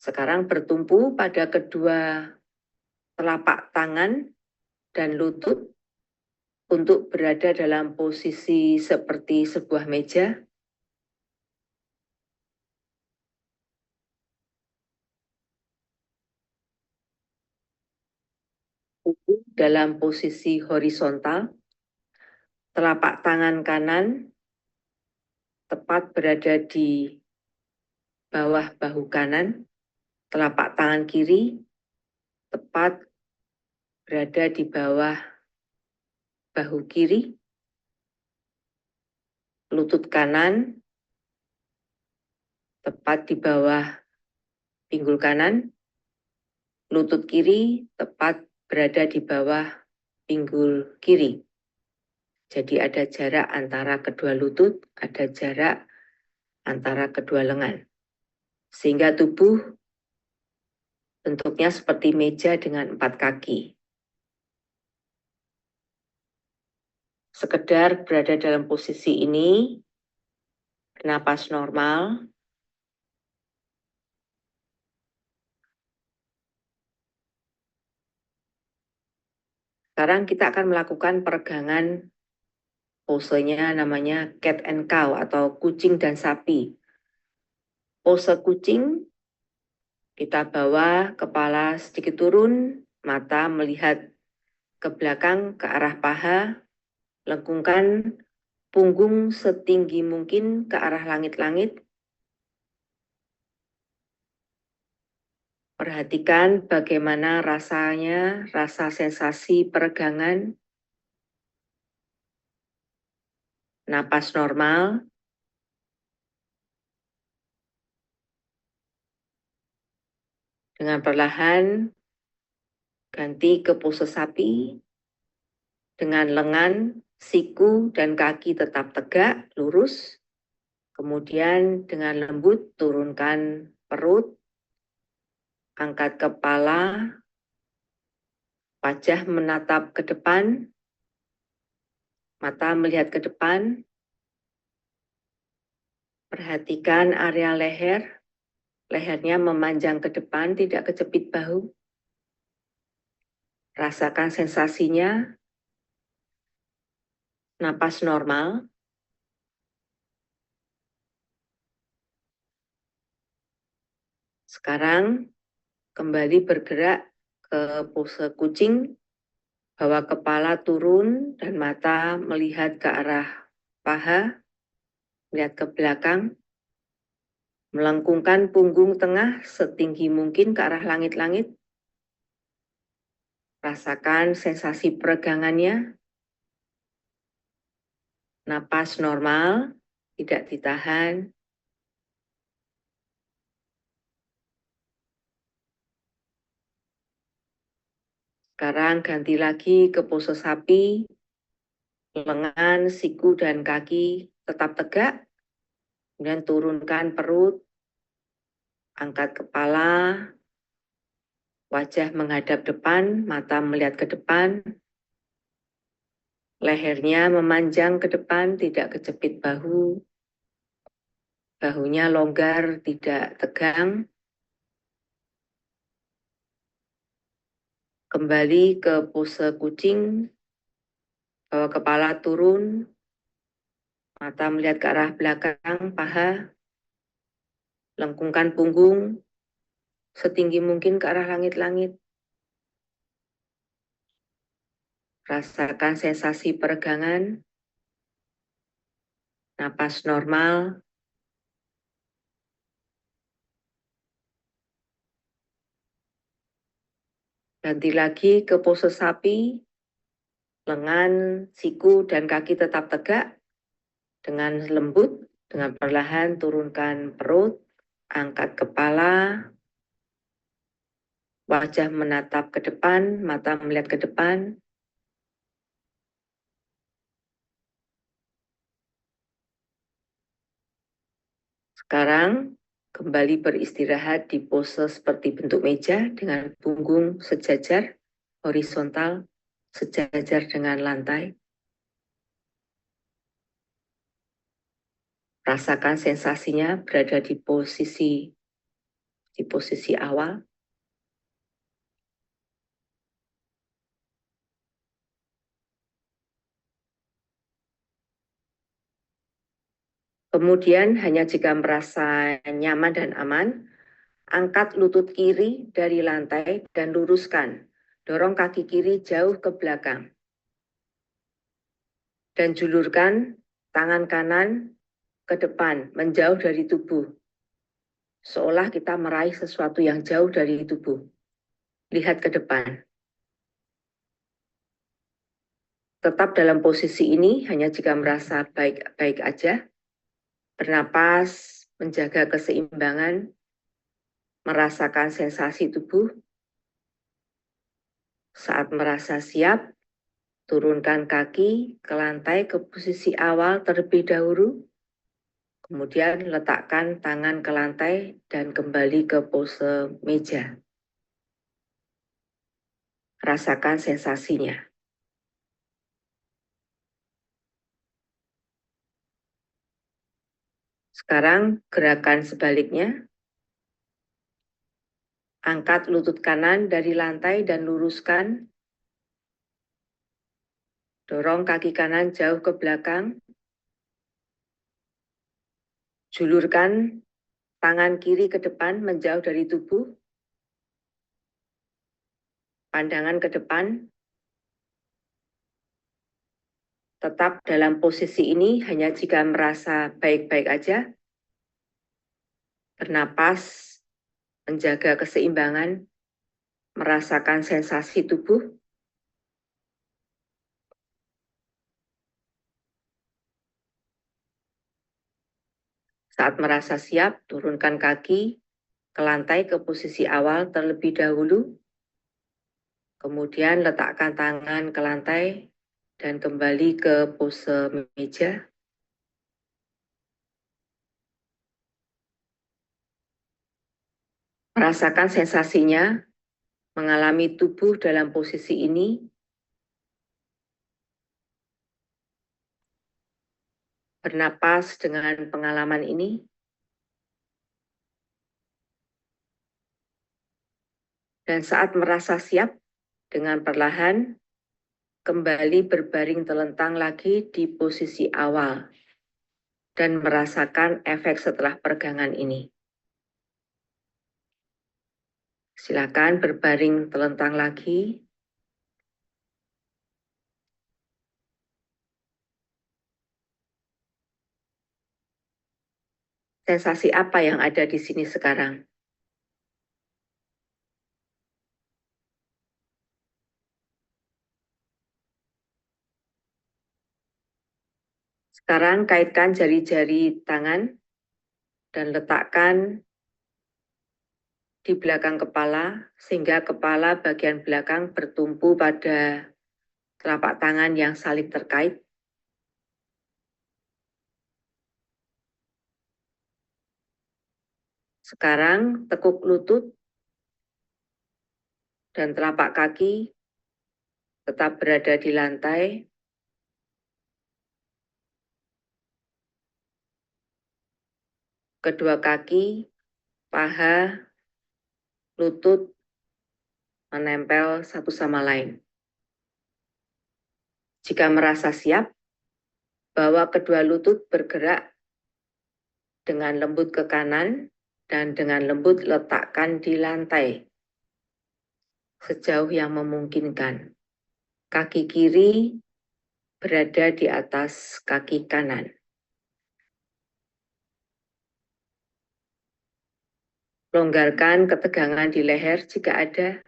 Sekarang bertumpu pada kedua telapak tangan dan lutut untuk berada dalam posisi seperti sebuah meja. Dalam posisi horizontal, telapak tangan kanan tepat berada di bawah bahu kanan, telapak tangan kiri tepat berada di bawah bahu kiri, lutut kanan tepat di bawah pinggul kanan, lutut kiri tepat berada di bawah pinggul kiri. Jadi ada jarak antara kedua lutut, ada jarak antara kedua lengan. Sehingga tubuh bentuknya seperti meja dengan 4 kaki. Sekedar berada dalam posisi ini, bernapas normal. Sekarang kita akan melakukan peregangan, posenya namanya cat and cow atau kucing dan sapi. Pose kucing, kita bawa kepala sedikit turun, mata melihat ke belakang ke arah paha, lengkungkan punggung setinggi mungkin ke arah langit-langit. Perhatikan bagaimana rasanya, rasa sensasi peregangan. Napas normal. Dengan perlahan ganti ke pose sapi. Dengan lengan, siku, dan kaki tetap tegak, lurus. Kemudian dengan lembut turunkan perut. Angkat kepala. Wajah menatap ke depan. Mata melihat ke depan. Perhatikan area leher. Lehernya memanjang ke depan, tidak kejepit bahu. Rasakan sensasinya. Napas normal. Sekarang kembali bergerak ke pose kucing. Bawa kepala turun dan mata melihat ke arah paha. Melihat ke belakang. Melengkungkan punggung tengah setinggi mungkin ke arah langit-langit. Rasakan sensasi peregangannya. Napas normal, tidak ditahan. Sekarang ganti lagi ke pose sapi. Lengan, siku, dan kaki tetap tegak. Kemudian turunkan perut. Angkat kepala. Wajah menghadap depan, mata melihat ke depan. Lehernya memanjang ke depan, tidak kejepit bahu. Bahunya longgar, tidak tegang. Kembali ke pose kucing. Bawa kepala turun. Mata melihat ke arah belakang, paha. Lengkungkan punggung. Setinggi mungkin ke arah langit-langit. Rasakan sensasi peregangan. Napas normal. Ganti lagi ke pose sapi. Lengan, siku, dan kaki tetap tegak. Dengan lembut, dengan perlahan turunkan perut. Angkat kepala. Wajah menatap ke depan, mata melihat ke depan. Sekarang kembali beristirahat di pose seperti bentuk meja dengan punggung sejajar, horizontal, sejajar dengan lantai. Rasakan sensasinya berada di posisi awal. Kemudian hanya jika merasa nyaman dan aman, angkat lutut kiri dari lantai dan luruskan. Dorong kaki kiri jauh ke belakang. Dan julurkan tangan kanan ke depan, menjauh dari tubuh. Seolah kita meraih sesuatu yang jauh dari tubuh. Lihat ke depan. Tetap dalam posisi ini hanya jika merasa baik-baik aja. Bernapas, menjaga keseimbangan, merasakan sensasi tubuh. Saat merasa siap, Turunkan kaki ke lantai ke posisi awal terlebih dahulu. Kemudian letakkan tangan ke lantai dan kembali ke pose meja. Rasakan sensasinya. Sekarang gerakan sebaliknya. Angkat lutut kanan dari lantai dan luruskan. Dorong kaki kanan jauh ke belakang. Julurkan tangan kiri ke depan menjauh dari tubuh. Pandangan ke depan. Tetap dalam posisi ini hanya jika merasa baik-baik aja. Bernapas, menjaga keseimbangan, merasakan sensasi tubuh. Saat merasa siap, turunkan kaki ke lantai ke posisi awal terlebih dahulu. Kemudian letakkan tangan ke lantai dan kembali ke pose meja. Rasakan sensasinya mengalami tubuh dalam posisi ini. Bernapas dengan pengalaman ini. Dan saat merasa siap, dengan perlahan kembali berbaring telentang lagi di posisi awal dan merasakan efek setelah peregangan ini. Silakan berbaring telentang lagi. Sensasi apa yang ada di sini sekarang? Sekarang kaitkan jari-jari tangan dan letakkan di belakang kepala sehingga kepala bagian belakang bertumpu pada telapak tangan yang saling terkait. Sekarang tekuk lutut dan telapak kaki tetap berada di lantai. Kedua kaki, paha, lutut menempel satu sama lain. Jika merasa siap, bawa kedua lutut bergerak dengan lembut ke kanan dan dengan lembut letakkan di lantai sejauh yang memungkinkan. Kaki kiri berada di atas kaki kanan. Longgarkan ketegangan di leher jika ada.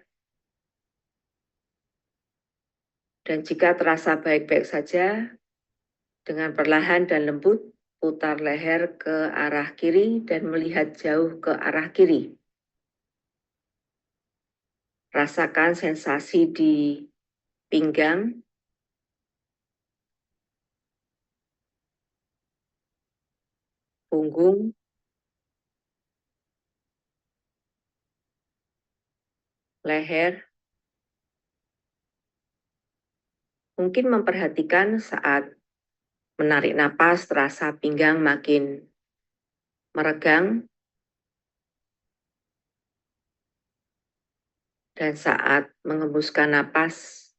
Dan jika terasa baik-baik saja, dengan perlahan dan lembut, putar leher ke arah kiri dan melihat jauh ke arah kiri. Rasakan sensasi di pinggang, punggung, leher. Mungkin memperhatikan saat menarik napas terasa pinggang makin meregang. Dan saat mengembuskan napas,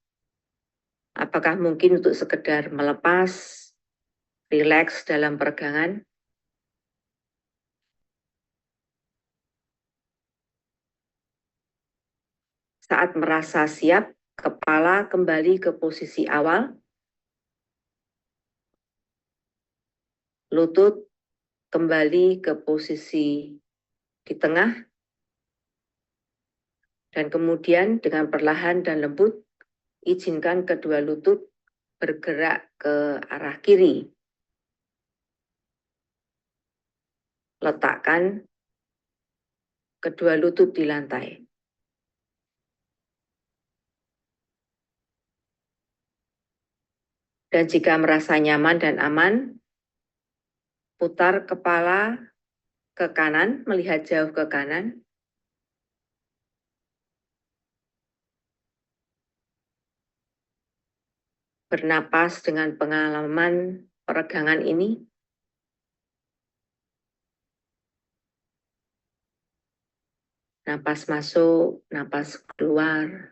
apakah mungkin untuk sekedar melepas, rileks dalam peregangan? Saat merasa siap, kepala kembali ke posisi awal, lutut kembali ke posisi di tengah, dan kemudian dengan perlahan dan lembut, izinkan kedua lutut bergerak ke arah kiri. Letakkan kedua lutut di lantai. . Dan jika merasa nyaman dan aman, putar kepala ke kanan, melihat jauh ke kanan. Bernapas dengan pengalaman peregangan ini. Napas masuk, napas keluar.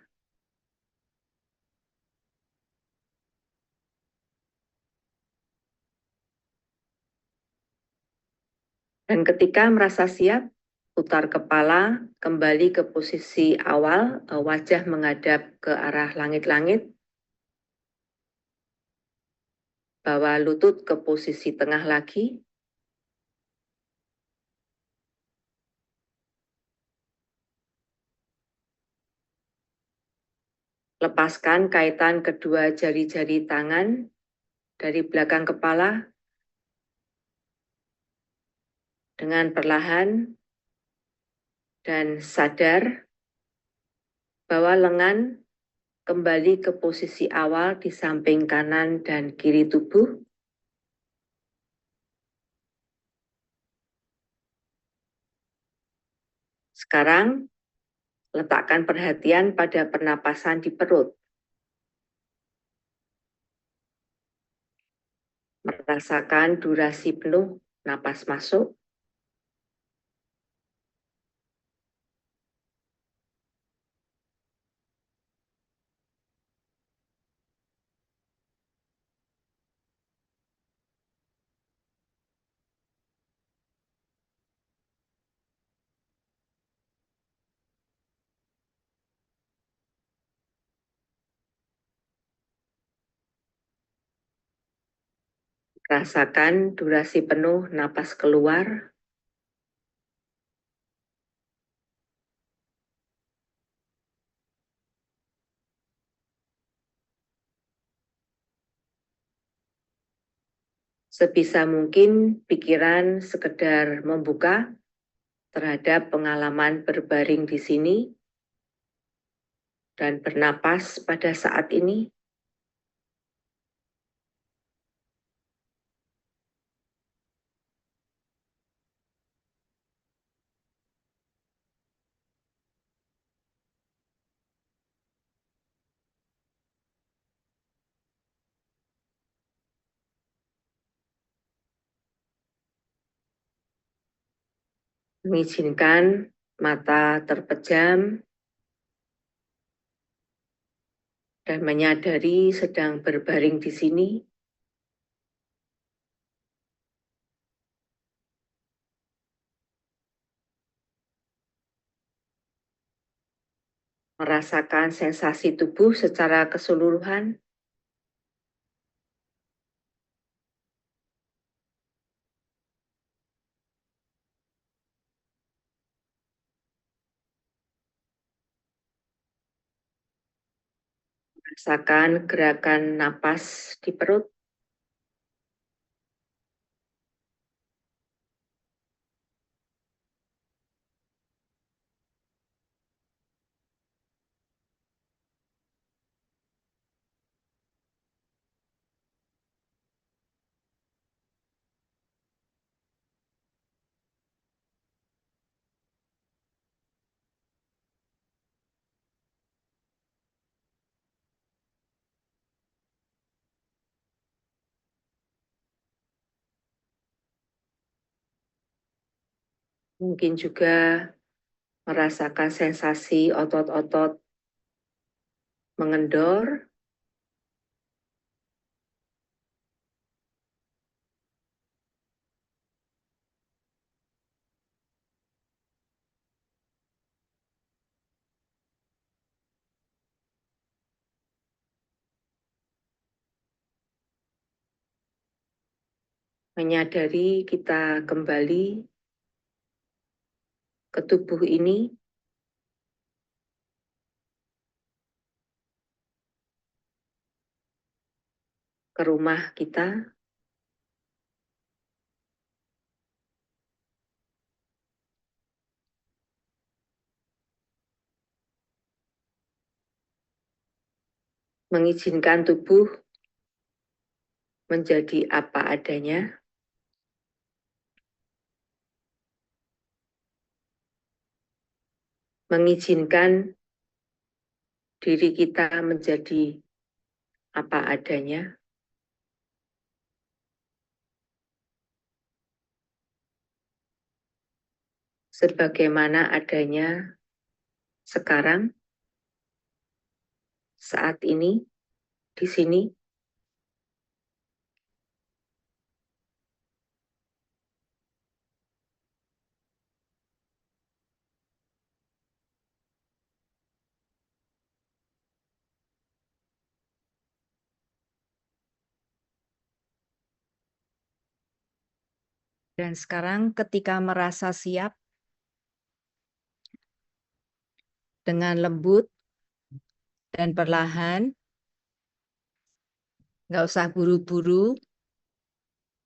Dan ketika merasa siap, putar kepala kembali ke posisi awal, wajah menghadap ke arah langit-langit. Bawa lutut ke posisi tengah lagi. Lepaskan kaitan kedua jari-jari tangan dari belakang kepala. Dengan perlahan dan sadar bahwa lengan kembali ke posisi awal di samping kanan dan kiri tubuh. Sekarang, letakkan perhatian pada pernapasan di perut. Merasakan durasi penuh napas masuk. Rasakan durasi penuh napas keluar. Sebisa mungkin pikiran sekedar membuka terhadap pengalaman berbaring di sini dan bernapas pada saat ini. Mengizinkan mata terpejam dan menyadari sedang berbaring di sini. Merasakan sensasi tubuh secara keseluruhan. Rasakan gerakan napas di perut. Mungkin juga merasakan sensasi otot-otot mengendor. Menyadari kita kembali ke tubuh ini. Ke rumah kita. Mengizinkan tubuh menjadi apa adanya, mengizinkan diri kita menjadi apa adanya, sebagaimana adanya sekarang, saat ini, di sini. Dan sekarang ketika merasa siap, dengan lembut dan perlahan, nggak usah buru-buru,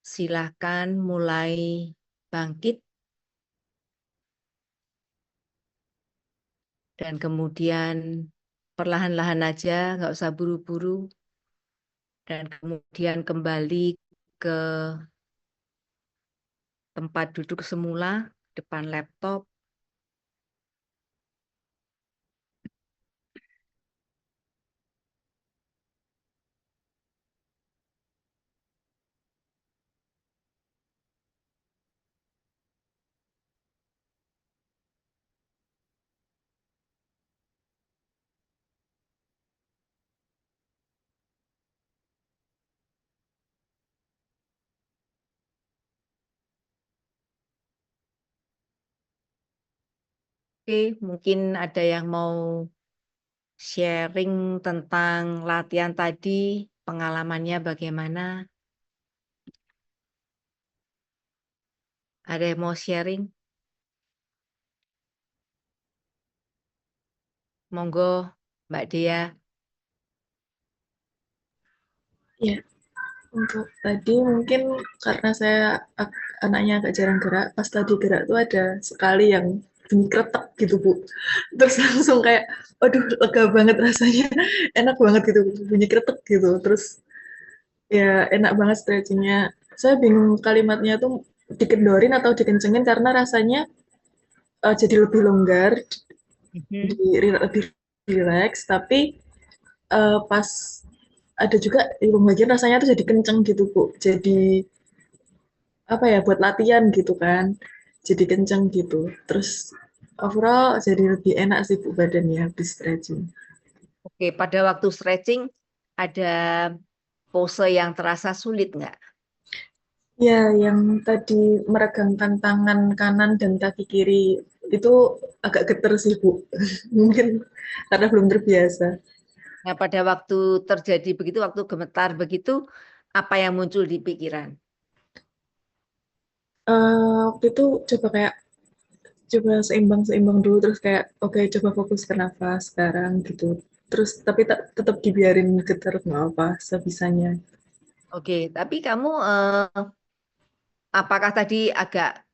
silahkan mulai bangkit, dan kemudian perlahan-lahan aja, nggak usah buru-buru, dan kemudian kembali ke tempat duduk semula, depan laptop. Oke, mungkin ada yang mau sharing tentang latihan tadi, pengalamannya bagaimana? Ada yang mau sharing? Monggo, Mbak Dea. Ya, untuk tadi mungkin karena saya anaknya agak jarang gerak, pas tadi gerak tuh ada sekali yang bunyi kretek gitu Bu. Terus langsung kayak, aduh lega banget rasanya, enak banget gitu bunyi kretek gitu. Terus ya enak banget stretchingnya. Saya bingung kalimatnya tuh dikendorin atau dikencengin karena rasanya jadi lebih longgar, lebih relax, tapi pas ada juga di bagian rasanya tuh jadi kenceng gitu Bu. Jadi apa ya buat latihan gitu kan. Jadi kenceng gitu. Terus overall jadi lebih enak sih Bu badannya habis stretching. Oke, pada waktu stretching ada pose yang terasa sulit nggak? Ya, yang tadi meregangkan tangan kanan dan kaki kiri itu agak geter sih Bu. Mungkin karena belum terbiasa. Nah, pada waktu terjadi begitu, waktu gemetar begitu, apa yang muncul di pikiran? Waktu itu coba seimbang dulu terus kayak oke coba fokus ke nafas sekarang gitu. Terus tapi tetap dibiarin getar nggak apa sebisanya. Oke, tapi kamu apakah tadi agak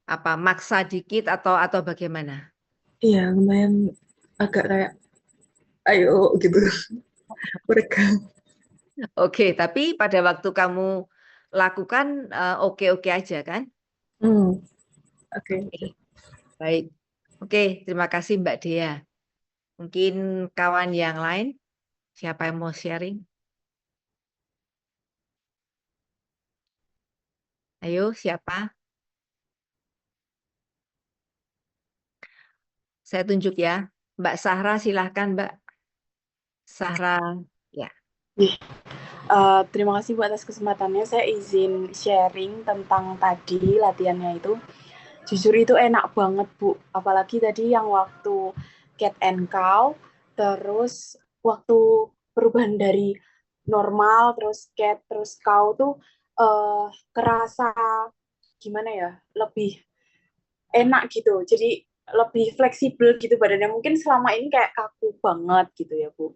apa maksa dikit atau bagaimana? Iya, lumayan agak kayak ayo gitu mereka. Oke, tapi pada waktu kamu lakukan oke-oke aja kan? Oke. Oke, baik. Oke, terima kasih Mbak Dea. Mungkin kawan yang lain, siapa yang mau sharing? Ayo, siapa? Saya tunjuk ya. Mbak Sahra, silahkan Mbak Sahra. Ya. Terima kasih Bu atas kesempatannya. Saya izin sharing tentang tadi latihannya itu. Jujur itu enak banget Bu. Apalagi tadi yang waktu cat and cow, terus waktu perubahan dari normal, terus cat, terus cow tuh kerasa gimana ya, lebih enak gitu. Jadi lebih fleksibel gitu badannya. Mungkin selama ini kayak kaku banget gitu ya Bu.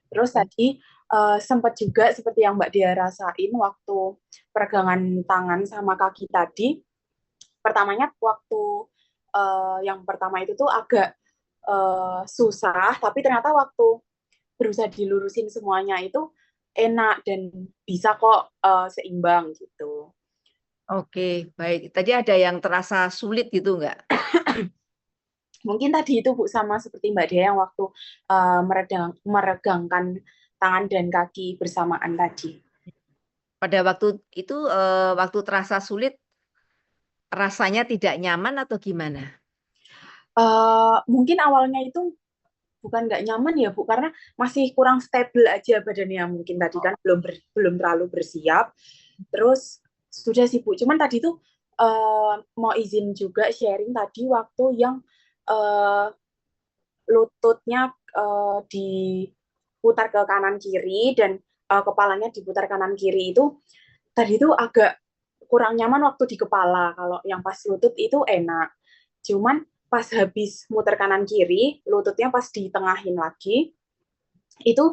Terus tadi sempat juga seperti yang Mbak Dia rasain waktu peregangan tangan sama kaki tadi. Pertamanya waktu yang pertama itu tuh agak susah, tapi ternyata waktu berusaha dilurusin semuanya itu enak dan bisa kok seimbang gitu. Oke, baik. Tadi ada yang terasa sulit gitu nggak? Mungkin tadi itu Bu sama seperti Mbak Dea yang waktu meregangkan tangan dan kaki bersamaan tadi. Pada waktu itu, waktu terasa sulit, rasanya tidak nyaman atau gimana? Mungkin awalnya itu bukan nggak nyaman ya Bu, karena masih kurang stabil aja badannya mungkin tadi kan belum terlalu bersiap. Terus sudah sih Bu, cuman tadi tuh mau izin juga sharing tadi waktu yang eh, lututnya diputar ke kanan kiri dan kepalanya diputar kanan kiri itu tadi itu agak kurang nyaman waktu di kepala. Kalau yang pas lutut itu enak. Cuman pas habis muter kanan kiri, lututnya pas ditengahin lagi, itu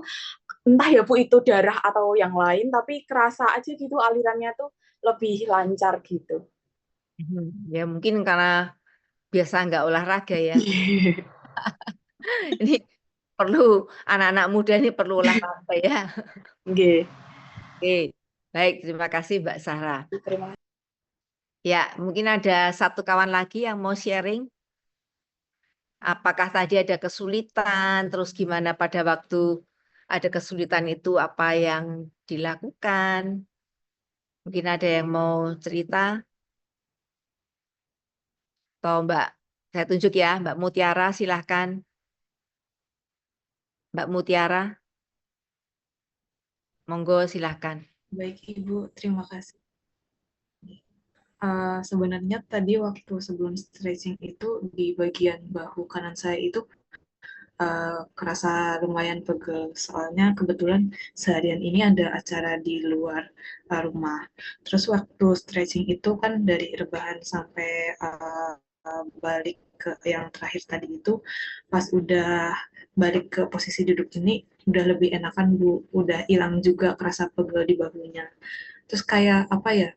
entah ya Bu itu darah atau yang lain, tapi kerasa aja gitu alirannya tuh lebih lancar gitu. Ya mungkin karena biasa nggak olahraga ya. Ini perlu anak-anak muda ini perlu olahraga ya. Oke, Oke, baik. Terima kasih Mbak Sarah. terima kasih. Ya, mungkin ada satu kawan lagi yang mau sharing. Apakah tadi ada kesulitan, terus gimana pada waktu ada kesulitan itu apa yang dilakukan? Mungkin ada yang mau cerita? Atau Mbak, saya tunjuk ya, Mbak Mutiara silahkan. Mbak Mutiara, monggo silahkan. Baik Ibu, terima kasih. Sebenarnya tadi waktu sebelum stretching itu di bagian bahu kanan saya itu kerasa lumayan pegel. Soalnya kebetulan seharian ini ada acara di luar rumah. Terus waktu stretching itu kan dari rebahan sampai balik ke yang terakhir tadi itu, pas udah balik ke posisi duduk ini, udah lebih enakan Bu. Udah hilang juga kerasa pegel di bahunya. Terus kayak apa ya,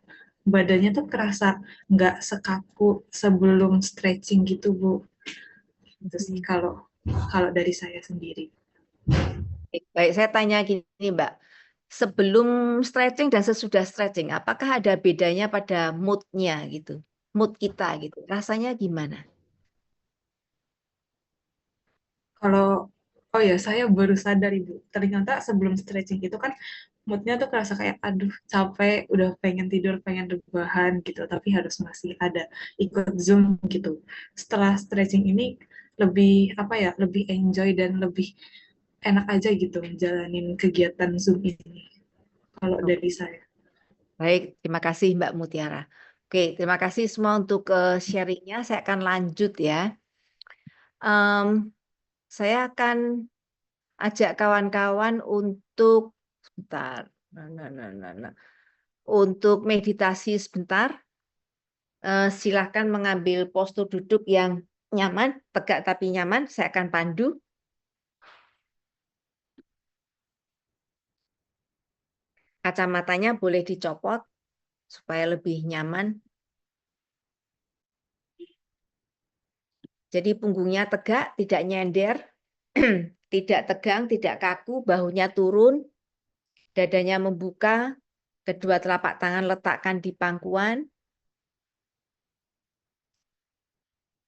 badannya tuh kerasa nggak sekaku sebelum stretching gitu Bu. Itu sih kalau kalau dari saya sendiri. Baik, saya tanya gini Mbak. Sebelum stretching dan sesudah stretching, apakah ada bedanya pada mood-nya gitu? Mood kita gitu. Rasanya gimana? Kalau oh ya saya baru sadar Ibu, ternyata sebelum stretching itu kan moodnya tuh kerasa kayak aduh capek, udah pengen tidur, pengen rebahan gitu, tapi harus masih ada ikut Zoom gitu. Setelah stretching ini lebih apa ya, lebih enjoy dan lebih enak aja gitu jalanin kegiatan Zoom ini. Kalau dari saya. Baik, terima kasih Mbak Mutiara. Oke, terima kasih semua untuk sharingnya. Saya akan lanjut ya. Saya akan ajak kawan-kawan untuk sebentar. Untuk meditasi sebentar. Silahkan mengambil postur duduk yang nyaman, tegak tapi nyaman. Saya akan pandu. Kacamatanya boleh dicopot supaya lebih nyaman. Jadi punggungnya tegak, tidak nyender, tidak tegang, tidak kaku, bahunya turun, dadanya membuka, kedua telapak tangan letakkan di pangkuan.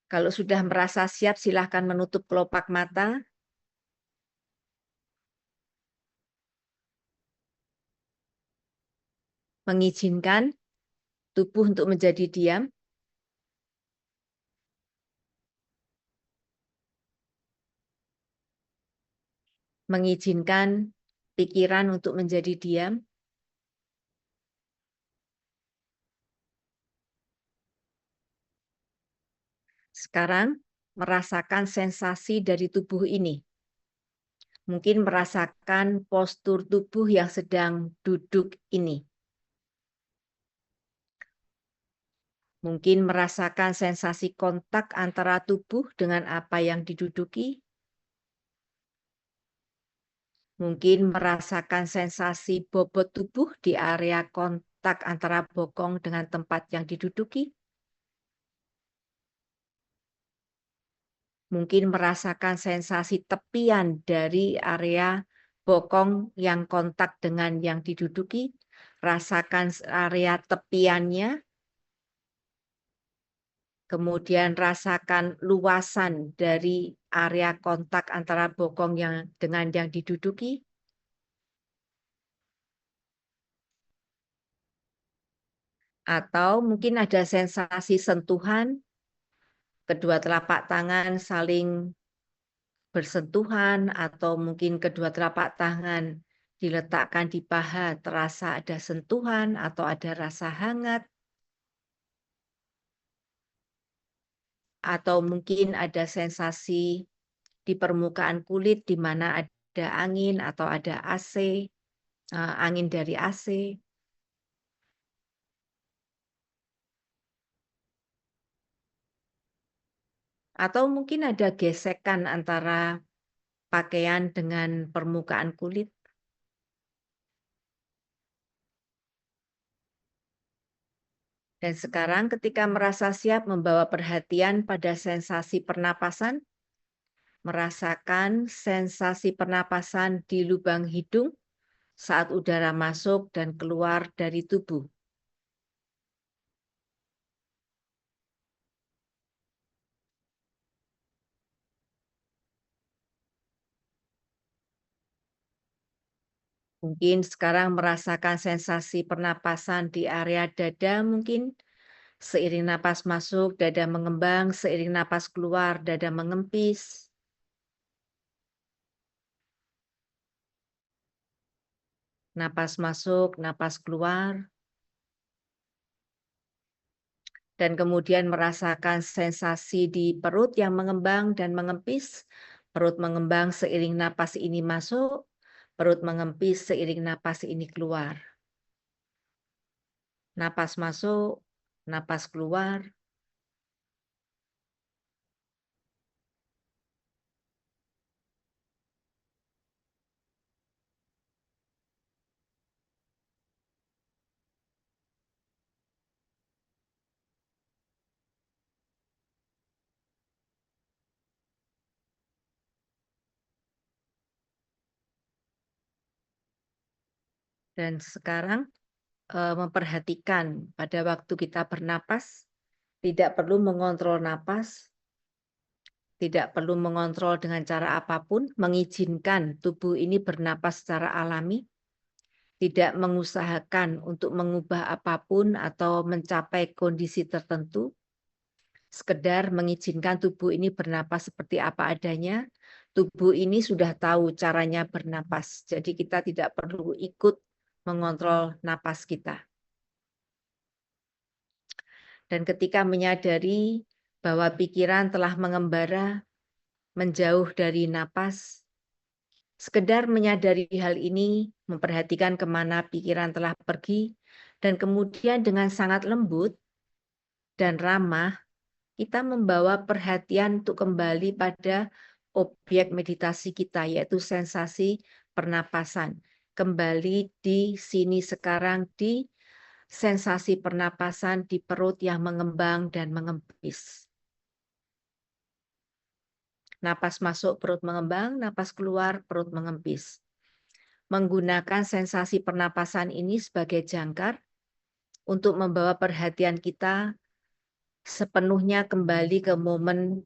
Kalau sudah merasa siap, silahkan menutup kelopak mata. Mengizinkan tubuh untuk menjadi diam. Mengizinkan pikiran untuk menjadi diam. Sekarang merasakan sensasi dari tubuh ini. Mungkin merasakan postur tubuh yang sedang duduk ini. Mungkin merasakan sensasi kontak antara tubuh dengan apa yang diduduki. Mungkin merasakan sensasi bobot tubuh di area kontak antara bokong dengan tempat yang diduduki. Mungkin merasakan sensasi tepian dari area bokong yang kontak dengan yang diduduki, rasakan area tepiannya, kemudian rasakan luasan dari area kontak antara bokong dengan yang diduduki. Atau mungkin ada sensasi sentuhan, kedua telapak tangan saling bersentuhan, atau mungkin kedua telapak tangan diletakkan di paha, terasa ada sentuhan atau ada rasa hangat. Atau mungkin ada sensasi di permukaan kulit di mana ada angin atau ada AC, angin dari AC. Atau mungkin ada gesekan antara pakaian dengan permukaan kulit. Dan sekarang ketika merasa siap membawa perhatian pada sensasi pernapasan, merasakan sensasi pernapasan di lubang hidung saat udara masuk dan keluar dari tubuh. Mungkin sekarang merasakan sensasi pernapasan di area dada mungkin. Seiring napas masuk, dada mengembang. Seiring napas keluar, dada mengempis. Napas masuk, napas keluar. Dan kemudian merasakan sensasi di perut yang mengembang dan mengempis. Perut mengembang seiring napas ini masuk. Perut mengempis seiring napas ini keluar. Napas masuk, napas keluar. Dan sekarang memperhatikan pada waktu kita bernapas, tidak perlu mengontrol napas, tidak perlu mengontrol dengan cara apapun, mengizinkan tubuh ini bernapas secara alami, tidak mengusahakan untuk mengubah apapun atau mencapai kondisi tertentu, sekedar mengizinkan tubuh ini bernapas seperti apa adanya. Tubuh ini sudah tahu caranya bernapas, jadi kita tidak perlu ikut mengontrol napas kita. Dan ketika menyadari bahwa pikiran telah mengembara menjauh dari napas, sekedar menyadari hal ini, memperhatikan kemana pikiran telah pergi, dan kemudian dengan sangat lembut dan ramah, kita membawa perhatian untuk kembali pada objek meditasi kita, yaitu sensasi pernapasan. Kembali di sini sekarang, di sensasi pernapasan di perut yang mengembang dan mengempis. Napas masuk, perut mengembang, napas keluar, perut mengempis. Menggunakan sensasi pernapasan ini sebagai jangkar untuk membawa perhatian kita sepenuhnya kembali ke momen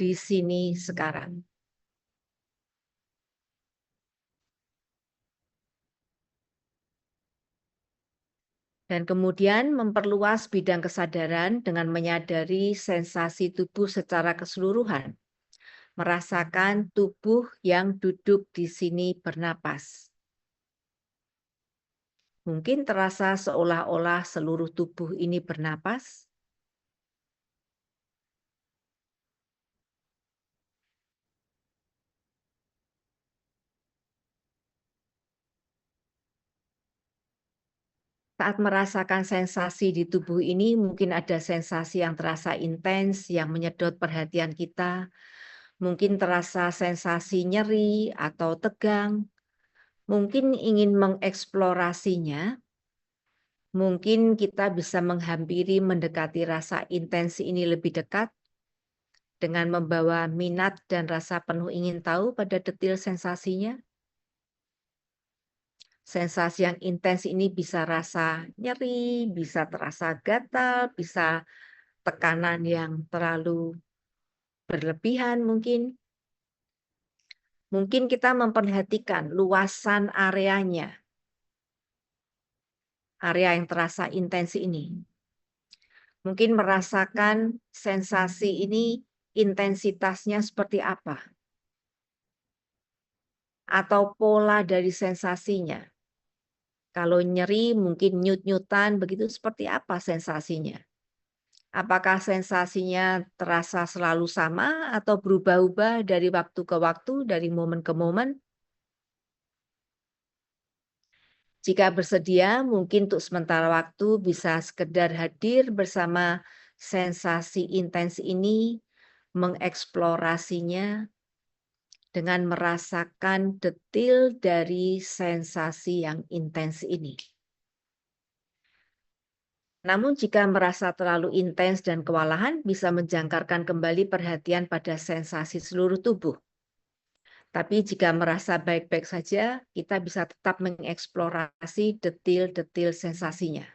di sini sekarang. Dan kemudian memperluas bidang kesadaran dengan menyadari sensasi tubuh secara keseluruhan. Merasakan tubuh yang duduk di sini bernapas. Mungkin terasa seolah-olah seluruh tubuh ini bernapas. Saat merasakan sensasi di tubuh ini, mungkin ada sensasi yang terasa intens, yang menyedot perhatian kita. Mungkin terasa sensasi nyeri atau tegang. Mungkin ingin mengeksplorasinya. Mungkin kita bisa menghampiri, mendekati rasa intens ini lebih dekat dengan membawa minat dan rasa penuh ingin tahu pada detil sensasinya. Sensasi yang intens ini bisa rasa nyeri, bisa terasa gatal, bisa tekanan yang terlalu berlebihan mungkin. Mungkin kita memperhatikan luasan areanya, area yang terasa intens ini. Mungkin merasakan sensasi ini intensitasnya seperti apa, atau pola dari sensasinya. Kalau nyeri mungkin nyut-nyutan, begitu seperti apa sensasinya? Apakah sensasinya terasa selalu sama atau berubah-ubah dari waktu ke waktu, dari momen ke momen? Jika bersedia, mungkin untuk sementara waktu bisa sekedar hadir bersama sensasi intens ini, mengeksplorasinya dengan merasakan detil dari sensasi yang intens ini. Namun jika merasa terlalu intens dan kewalahan, bisa menjangkarkan kembali perhatian pada sensasi seluruh tubuh. Tapi jika merasa baik-baik saja, kita bisa tetap mengeksplorasi detil-detil sensasinya.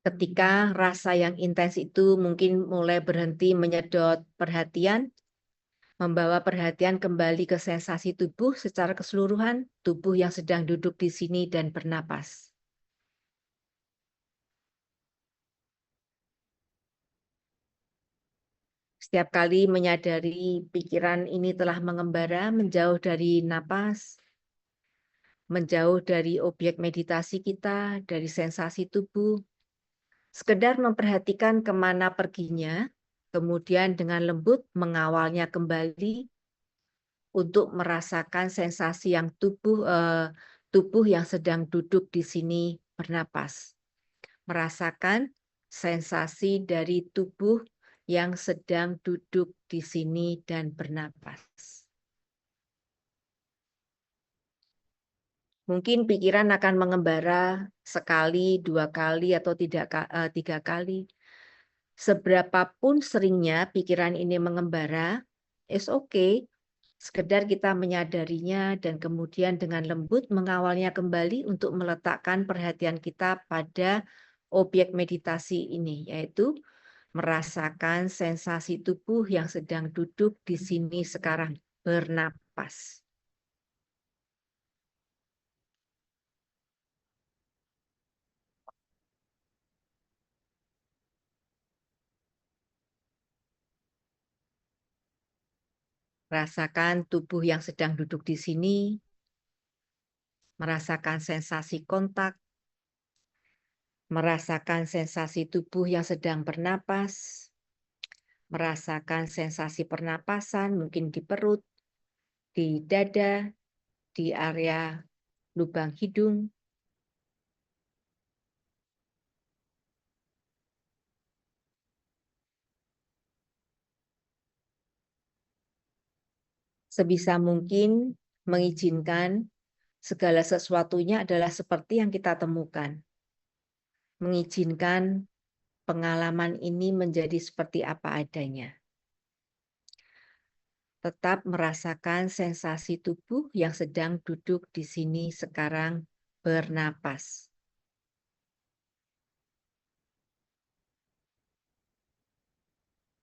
Ketika rasa yang intens itu mungkin mulai berhenti menyedot perhatian, membawa perhatian kembali ke sensasi tubuh secara keseluruhan, tubuh yang sedang duduk di sini dan bernapas. Setiap kali menyadari pikiran ini telah mengembara menjauh dari napas, menjauh dari objek meditasi kita, dari sensasi tubuh, sekedar memperhatikan kemana perginya, kemudian dengan lembut mengawalnya kembali untuk merasakan sensasi yang tubuh yang sedang duduk di sini bernapas. Merasakan sensasi dari tubuh yang sedang duduk di sini dan bernapas. Mungkin pikiran akan mengembara sekali, 2 kali, atau 3 kali. Seberapapun seringnya pikiran ini mengembara, is okay. Sekedar kita menyadarinya dan kemudian dengan lembut mengawalnya kembali untuk meletakkan perhatian kita pada objek meditasi ini, yaitu merasakan sensasi tubuh yang sedang duduk di sini sekarang, bernapas. Rasakan tubuh yang sedang duduk di sini, merasakan sensasi kontak, merasakan sensasi tubuh yang sedang bernapas, merasakan sensasi pernapasan mungkin di perut, di dada, di area lubang hidung. Sebisa mungkin mengizinkan segala sesuatunya adalah seperti yang kita temukan. Mengizinkan pengalaman ini menjadi seperti apa adanya. Tetap merasakan sensasi tubuh yang sedang duduk di sini sekarang bernapas.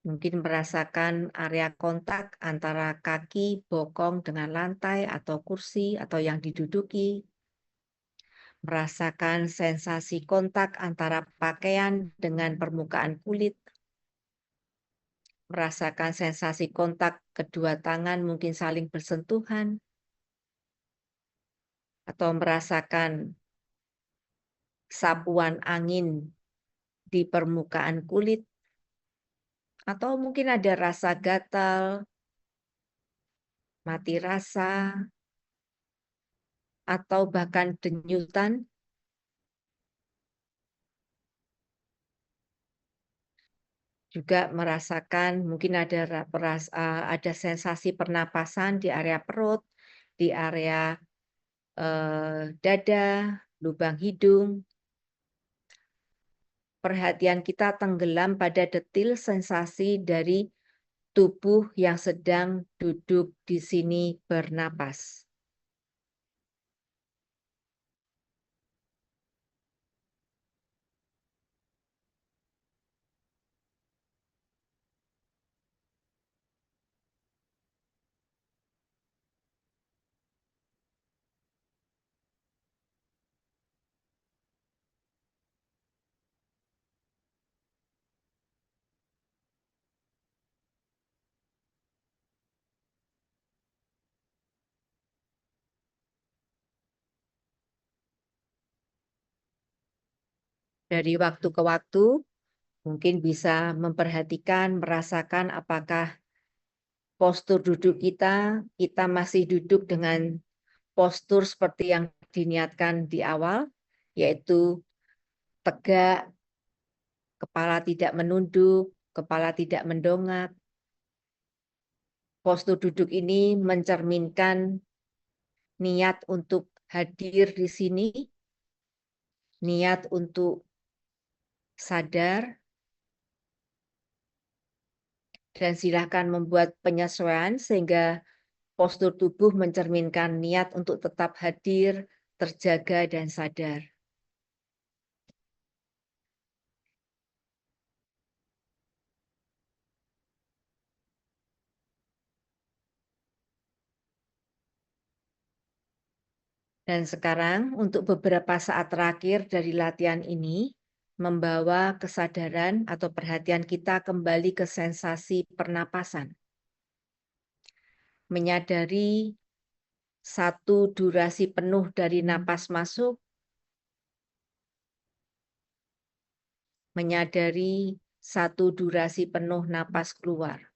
Mungkin merasakan area kontak antara kaki, bokong dengan lantai atau kursi atau yang diduduki. Merasakan sensasi kontak antara pakaian dengan permukaan kulit. Merasakan sensasi kontak kedua tangan mungkin saling bersentuhan. Atau merasakan sapuan angin di permukaan kulit. Atau mungkin ada rasa gatal, mati rasa, atau bahkan denyutan. Juga merasakan mungkin ada sensasi pernapasan di area perut, di area dada, lubang hidung. Perhatian kita tenggelam pada detil sensasi dari tubuh yang sedang duduk di sini bernapas. Dari waktu ke waktu, mungkin bisa memperhatikan, merasakan apakah postur duduk kita masih duduk dengan postur seperti yang diniatkan di awal, yaitu tegak, kepala tidak menunduk, kepala tidak mendongak. Postur duduk ini mencerminkan niat untuk hadir di sini, niat untuk sadar, dan silakan membuat penyesuaian sehingga postur tubuh mencerminkan niat untuk tetap hadir, terjaga, dan sadar. Dan sekarang untuk beberapa saat terakhir dari latihan ini, membawa kesadaran atau perhatian kita kembali ke sensasi pernapasan. Menyadari satu durasi penuh dari napas masuk, menyadari satu durasi penuh napas keluar.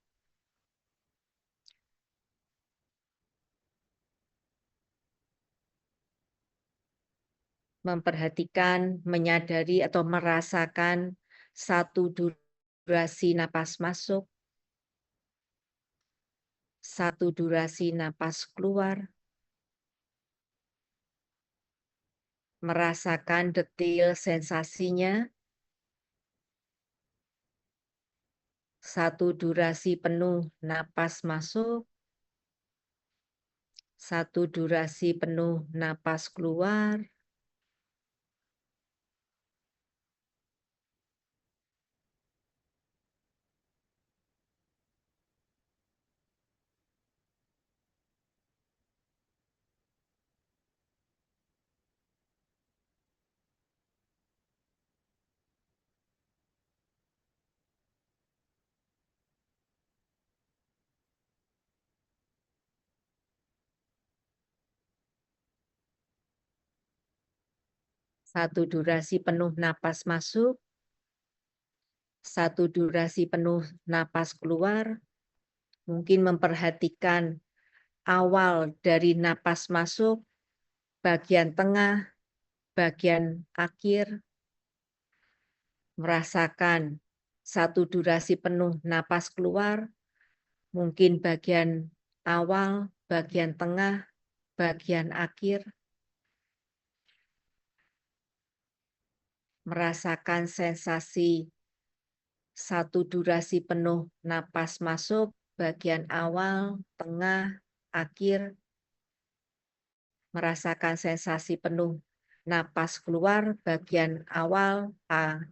Memperhatikan, menyadari atau merasakan satu durasi napas masuk, satu durasi napas keluar, merasakan detil sensasinya, satu durasi penuh napas masuk, satu durasi penuh napas keluar, satu durasi penuh napas masuk, satu durasi penuh napas keluar. Mungkin memperhatikan awal dari napas masuk, bagian tengah, bagian akhir, merasakan satu durasi penuh napas keluar, mungkin bagian awal, bagian tengah, bagian akhir, merasakan sensasi satu durasi penuh napas masuk, bagian awal, tengah, akhir, merasakan sensasi penuh napas keluar, bagian awal,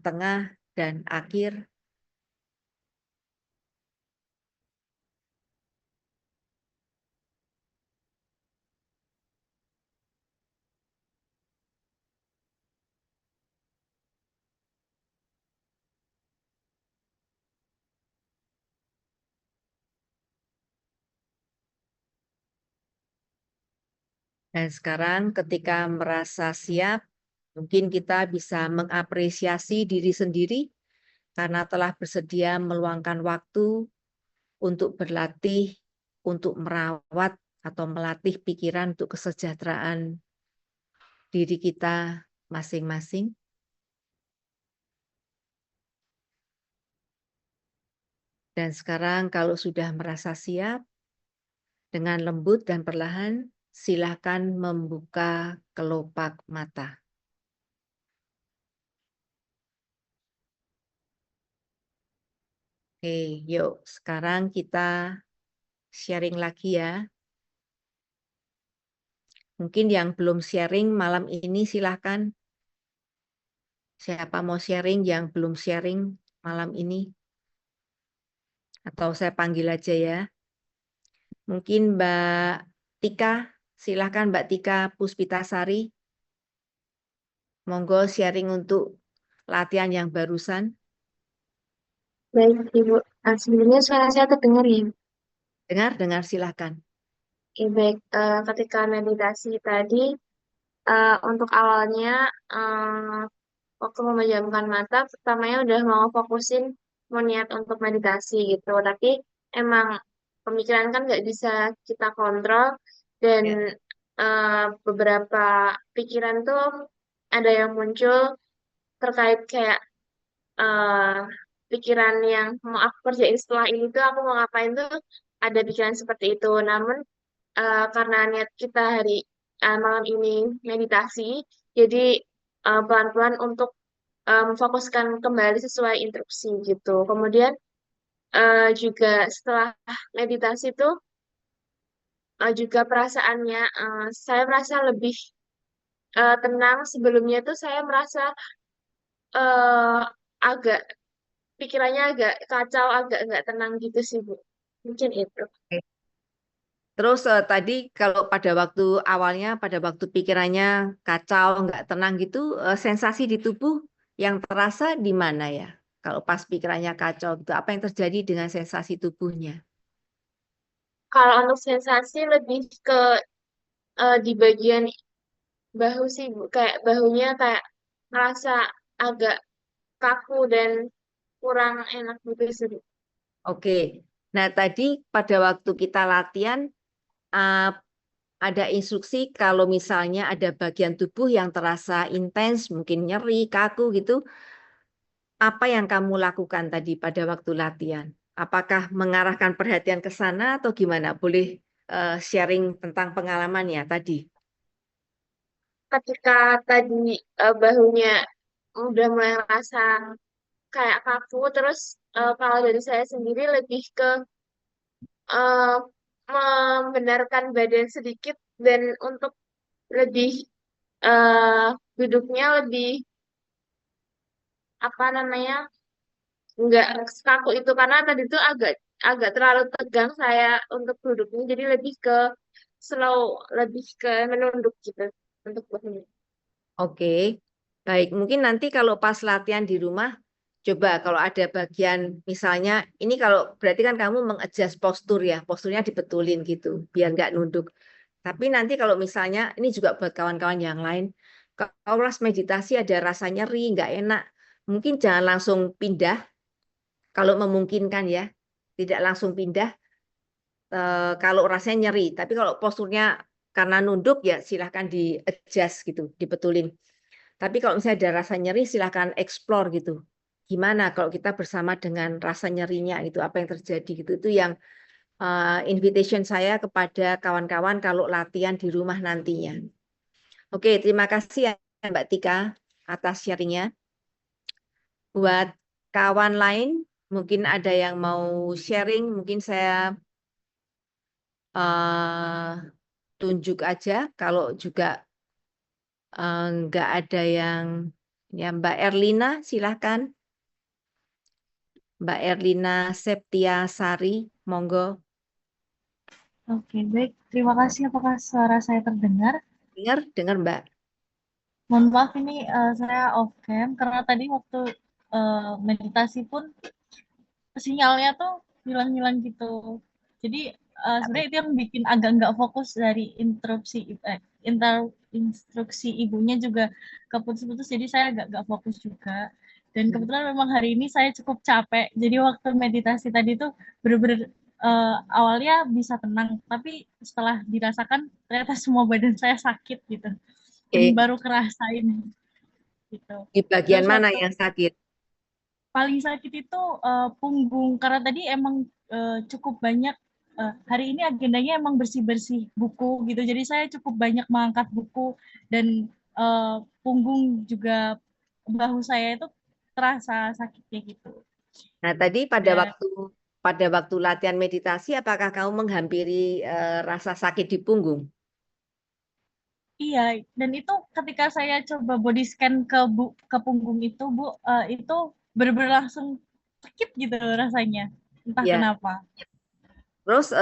tengah, dan akhir. Dan sekarang ketika merasa siap, mungkin kita bisa mengapresiasi diri sendiri karena telah bersedia meluangkan waktu untuk berlatih, untuk merawat atau melatih pikiran untuk kesejahteraan diri kita masing-masing. Dan sekarang kalau sudah merasa siap, dengan lembut dan perlahan, silahkan membuka kelopak mata. Oke, yuk sekarang kita sharing lagi ya. Mungkin yang belum sharing malam ini silahkan. Siapa mau sharing yang belum sharing malam ini? Atau saya panggil aja ya. Mungkin Mbak Tika, silahkan Mbak Tika Puspitasari. Monggo sharing untuk latihan yang barusan. Baik, Ibu. Sebenarnya suara saya terdengar ya? Dengar, silahkan. Oke, baik. Ketika meditasi tadi, untuk awalnya, waktu memejamkan mata, pertamanya udah mau fokusin, mau niat untuk meditasi gitu. Tapi emang pemikiran kan nggak bisa kita kontrol, dan Ya. beberapa pikiran tuh ada yang muncul terkait kayak eh pikiran yang mau aku kerjain setelah ini tuh aku mau ngapain tuh ada pikiran seperti itu. Namun karena niat kita hari malam ini meditasi, jadi pelan-pelan untuk memfokuskan kembali sesuai instruksi gitu. Kemudian juga setelah meditasi tuh juga perasaannya saya merasa lebih tenang. Sebelumnya tuh saya merasa eh, agak pikirannya agak kacau, agak nggak tenang gitu sih, Bu. Mungkin itu. Oke. Terus tadi kalau pada waktu awalnya, pada waktu pikirannya kacau, nggak tenang gitu, sensasi di tubuh yang terasa di mana ya? Kalau pas pikirannya kacau gitu, apa yang terjadi dengan sensasi tubuhnya? Kalau untuk sensasi lebih ke di bagian bahu sih, Bu. Kayak bahunya kayak ngerasa agak kaku dan kurang enak gitu sih, Bu. Oke. Nah, tadi pada waktu kita latihan, uh, ada instruksi kalau misalnya ada bagian tubuh yang terasa intens, mungkin nyeri, kaku gitu, apa yang kamu lakukan tadi pada waktu latihan? Apakah mengarahkan perhatian ke sana atau gimana? Boleh sharing tentang pengalamannya tadi? Ketika tadi bahunya udah mulai rasa kayak kaku, terus kalau dari saya sendiri lebih ke eh, membenarkan badan sedikit dan untuk lebih eh duduknya lebih apa namanya nggak kaku itu karena tadi itu agak agak terlalu tegang saya untuk duduknya, jadi lebih ke slow, lebih ke menunduk gitu untuk bahunya. Oke, baik. Mungkin nanti kalau pas latihan di rumah, coba kalau ada bagian misalnya, ini kalau berarti kan kamu mengadjust postur ya, posturnya dibetulin gitu, biar nggak nunduk. Tapi nanti kalau misalnya, ini juga buat kawan-kawan yang lain, kalau pas meditasi ada rasa nyeri, nggak enak, mungkin jangan langsung pindah, kalau memungkinkan ya, tidak langsung pindah kalau rasanya nyeri. Tapi kalau posturnya karena nunduk ya silahkan di-adjust gitu, dibetulin. Tapi kalau misalnya ada rasa nyeri, silahkan explore gitu. Gimana kalau kita bersama dengan rasa nyerinya itu, apa yang terjadi gitu. Itu yang invitation saya kepada kawan-kawan kalau latihan di rumah nantinya. Oke, terima kasih ya Mbak Tika atas sharingnya. Buat kawan lain, mungkin ada yang mau sharing, mungkin saya tunjuk aja. Kalau juga nggak ada yang, ya Mbak Erlina, silahkan. Mbak Erlina Septia Sari, monggo. Oke, baik. Terima kasih. Apakah suara saya terdengar? Dengar Mbak. Mohon maaf ini saya off cam karena tadi waktu meditasi pun sinyalnya tuh hilang-hilang gitu. Jadi sebenarnya itu yang bikin agak nggak fokus dari instruksi ibunya juga keputus-putus. Jadi saya agak nggak fokus juga. Dan kebetulan memang hari ini saya cukup capek. Jadi waktu meditasi tadi tuh bener-bener awalnya bisa tenang, tapi setelah dirasakan ternyata semua badan saya sakit gitu. Dan Oke. baru kerasain gitu. Di bagian Terus mana waktu yang sakit? paling sakit itu punggung karena tadi emang cukup banyak hari ini agendanya emang bersih-bersih buku gitu. Jadi saya cukup banyak mengangkat buku dan punggung juga bahu saya itu terasa sakitnya gitu. Nah, tadi Dan pada waktu latihan meditasi, apakah kamu menghampiri rasa sakit di punggung? iya, dan itu ketika saya coba body scan ke punggung itu, Bu, itu benar-benar langsung sakit gitu rasanya. Entah Ya. kenapa. Terus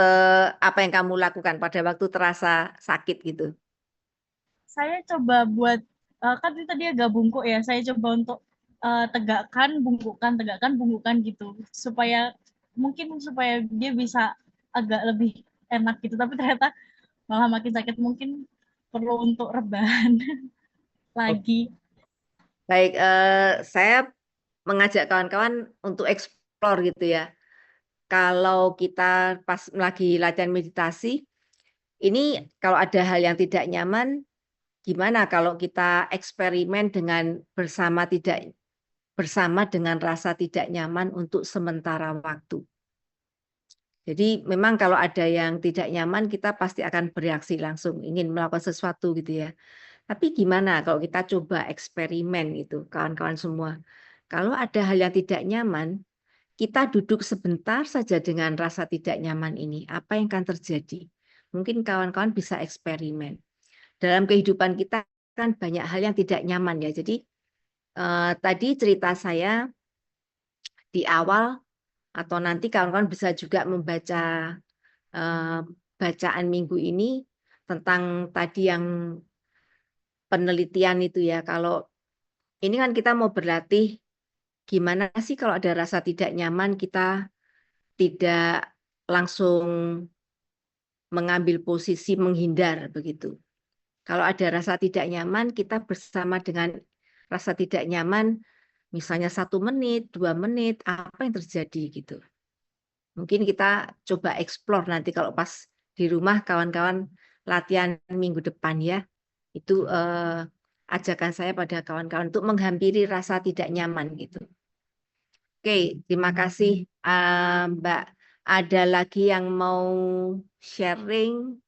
apa yang kamu lakukan pada waktu terasa sakit gitu? Saya coba buat kan itu dia agak bungkuk ya. Saya coba untuk tegakkan, bungkukan gitu, supaya dia bisa agak lebih enak gitu. Tapi ternyata malah makin sakit, mungkin perlu untuk rebahan lagi. Baik, saya mengajak kawan-kawan untuk explore gitu ya. Kalau kita pas lagi latihan meditasi, ini kalau ada hal yang tidak nyaman, gimana kalau kita eksperimen dengan bersama dengan rasa tidak nyaman untuk sementara waktu. Jadi memang kalau ada yang tidak nyaman, kita pasti akan bereaksi langsung, ingin melakukan sesuatu gitu ya. Tapi gimana kalau kita coba eksperimen itu, kawan-kawan semua. Kalau ada hal yang tidak nyaman, kita duduk sebentar saja dengan rasa tidak nyaman ini. Apa yang akan terjadi? Mungkin kawan-kawan bisa eksperimen. Dalam kehidupan kita kan banyak hal yang tidak nyaman ya. Jadi tadi cerita saya di awal atau nanti kawan-kawan bisa juga membaca bacaan minggu ini tentang tadi yang penelitian itu ya. Kalau ini kan kita mau berlatih gimana sih kalau ada rasa tidak nyaman kita tidak langsung mengambil posisi menghindar begitu. Kalau ada rasa tidak nyaman, kita bersama dengan rasa tidak nyaman, misalnya 1 menit, 2 menit, apa yang terjadi gitu. Mungkin kita coba explore nanti kalau pas di rumah kawan-kawan latihan minggu depan ya. Itu ajakan saya pada kawan-kawan untuk menghampiri rasa tidak nyaman gitu. Oke, terima kasih Mbak. Ada lagi yang mau sharing?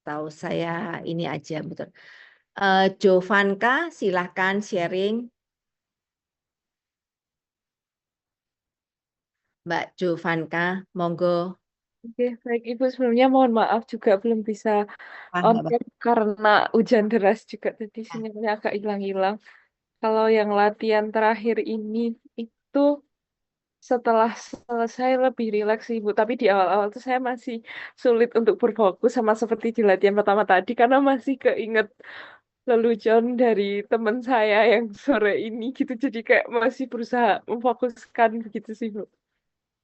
Tahu saya ini aja betul. Jovanka, silahkan sharing. Mbak Jovanka, monggo. Oke, baik Ibu. Sebelumnya mohon maaf juga belum bisa on Apa? cam karena hujan deras juga tadi sinyalnya agak hilang-hilang. Kalau yang latihan terakhir ini itu setelah selesai lebih rileks sih, Ibu. Tapi di awal-awal tuh saya masih sulit untuk berfokus sama seperti di latihan pertama tadi karena masih keinget lelucon dari teman saya yang sore ini gitu. Jadi kayak masih berusaha memfokuskan begitu sih, Bu.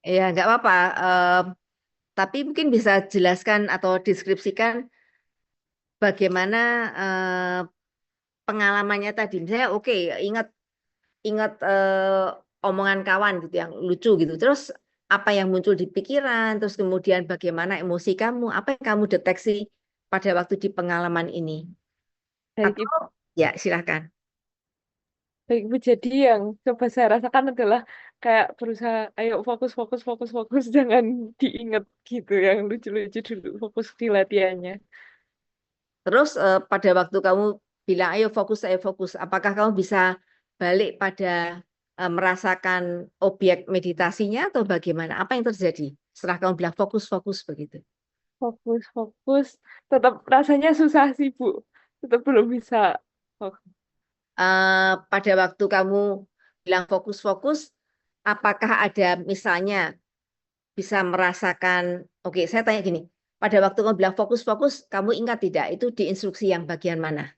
Ya, nggak apa-apa. Tapi mungkin bisa jelaskan atau deskripsikan bagaimana pengalamannya tadi. Misalnya, oke, ingat omongan kawan gitu yang lucu gitu. Terus apa yang muncul di pikiran, terus kemudian bagaimana emosi kamu, apa yang kamu deteksi pada waktu di pengalaman ini. Baik, Atau Ibu. ya silahkan. Baik, Ibu. Jadi yang coba saya rasakan adalah kayak berusaha, ayo fokus, fokus, fokus, fokus, jangan diingat gitu, yang lucu-lucu dulu, fokus di latihannya. Terus pada waktu kamu bilang ayo fokus, apakah kamu bisa balik pada merasakan objek meditasinya atau bagaimana? Apa yang terjadi setelah kamu bilang fokus begitu? Fokus, fokus, tetap rasanya susah sih, Bu. Tetap belum bisa fokus. Pada waktu kamu bilang fokus, apakah ada misalnya bisa merasakan, oke saya tanya gini, pada waktu kamu bilang fokus, kamu ingat tidak itu di instruksi yang bagian mana?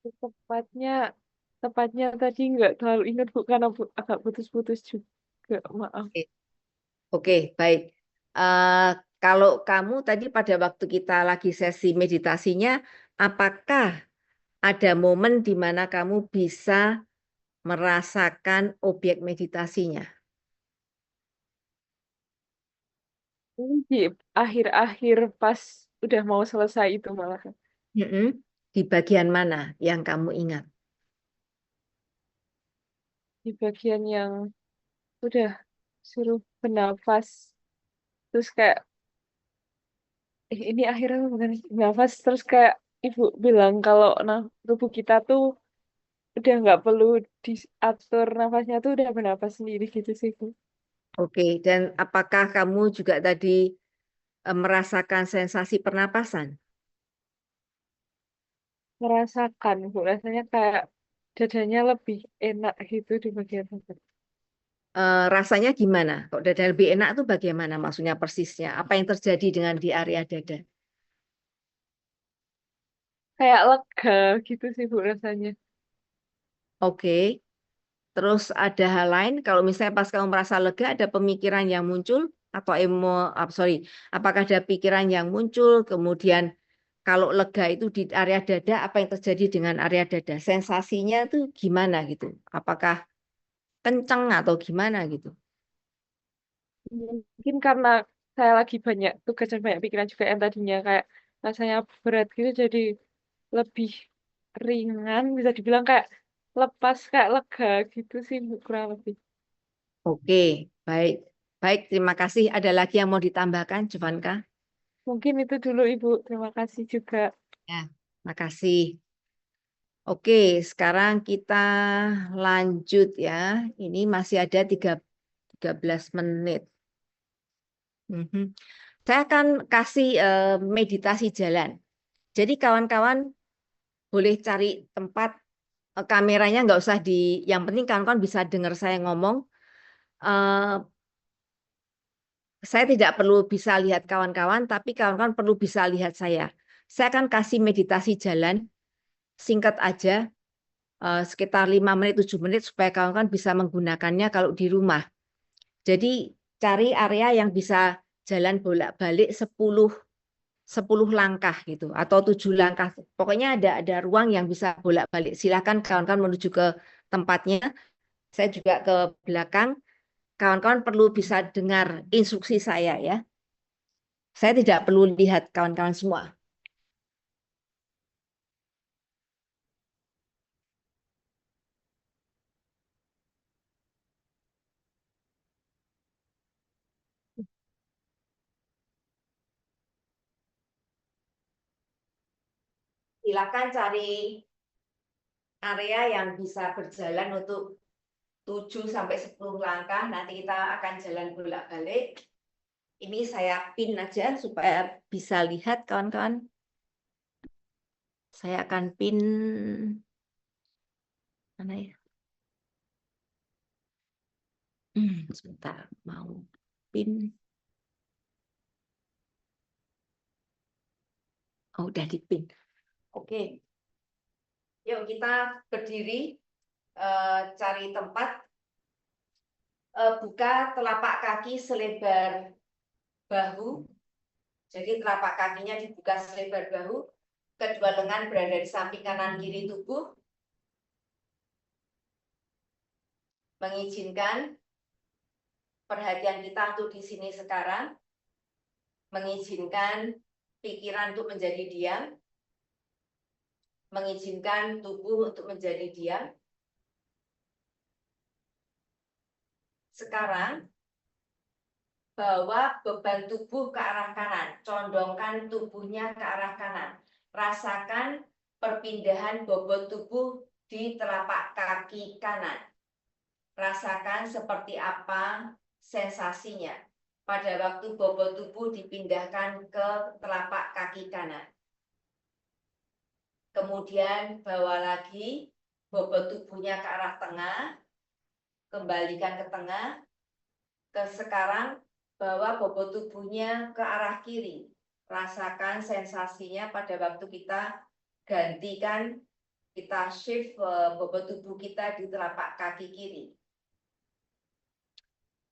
Tepatnya, tepatnya tadi nggak terlalu ingat, Bu, karena agak putus-putus juga, maaf. Oke, baik. Kalau kamu tadi pada waktu kita lagi sesi meditasinya, apakah ada momen di mana kamu bisa merasakan objek meditasinya? Ini di akhir-akhir pas udah mau selesai itu malah. Di bagian mana yang kamu ingat? Di bagian yang udah suruh bernafas. Terus kayak, ini akhirnya bukan nafas. Terus kayak ibu bilang kalau tubuh kita tuh udah nggak perlu diatur nafasnya tuh udah bernafas sendiri gitu sih Bu. Oke, dan apakah kamu juga tadi merasakan sensasi pernapasan? Merasakan Bu, rasanya kayak dadanya lebih enak gitu di bagian bawah. Rasanya gimana? Kok dada lebih enak tuh bagaimana maksudnya persisnya? Apa yang terjadi dengan di area dada? Kayak lega gitu sih Bu rasanya. Oke, terus ada hal lain kalau misalnya pas kamu merasa lega ada pemikiran yang muncul atau apakah ada pikiran yang muncul kemudian kalau lega itu di area dada apa yang terjadi dengan area dada? Sensasinya tuh gimana gitu? Apakah kenceng atau gimana gitu? Mungkin karena saya lagi banyak tugas dan banyak pikiran juga yang tadinya kayak rasanya berat gitu jadi lebih ringan, bisa dibilang kayak lepas, kayak lega gitu sih Bu, kurang lebih. Oke, baik. Baik, terima kasih. Ada lagi yang mau ditambahkan, Jovanka? Mungkin itu dulu Ibu. Terima kasih juga. Ya, makasih. Oke, sekarang kita lanjut ya. Ini masih ada 13 menit. Mhm. Saya akan kasih meditasi jalan. Jadi kawan-kawan boleh cari tempat kameranya nggak usah yang penting kawan-kawan bisa dengar saya ngomong. Eh, Saya tidak perlu bisa lihat kawan-kawan, tapi kawan-kawan perlu bisa lihat saya. Saya akan kasih meditasi jalan, singkat aja, sekitar 5 menit, 7 menit, supaya kawan-kawan bisa menggunakannya kalau di rumah. Jadi cari area yang bisa jalan bolak-balik 10 langkah gitu, atau 7 langkah. Pokoknya ada ruang yang bisa bolak-balik. Silakan kawan-kawan menuju ke tempatnya. Saya juga ke belakang. Kawan-kawan perlu bisa dengar instruksi saya ya. Saya tidak perlu lihat kawan-kawan semua. Silakan cari area yang bisa berjalan untuk 7 sampai 10 langkah. Nanti kita akan jalan bolak-balik. Ini saya pin aja supaya bisa lihat kawan-kawan. Saya akan pin mana ya? Sebentar, mau pin. Oh, udah dipin. Oke. Yuk kita berdiri, cari tempat, buka telapak kaki selebar bahu. Jadi telapak kakinya dibuka selebar bahu, kedua lengan berada di samping kanan kiri tubuh. Mengizinkan perhatian kita untuk di sini sekarang, mengizinkan pikiran untuk menjadi diam, mengizinkan tubuh untuk menjadi diam. Sekarang bawa beban tubuh ke arah kanan, condongkan tubuhnya ke arah kanan. Rasakan perpindahan bobot tubuh di telapak kaki kanan. Rasakan seperti apa sensasinya pada waktu bobot tubuh dipindahkan ke telapak kaki kanan. Kemudian bawa lagi bobot tubuhnya ke arah tengah, kembalikan ke tengah. Sekarang bawa bobot tubuhnya ke arah kiri. Rasakan sensasinya pada waktu kita gantikan, kita shift bobot tubuh kita di telapak kaki kiri.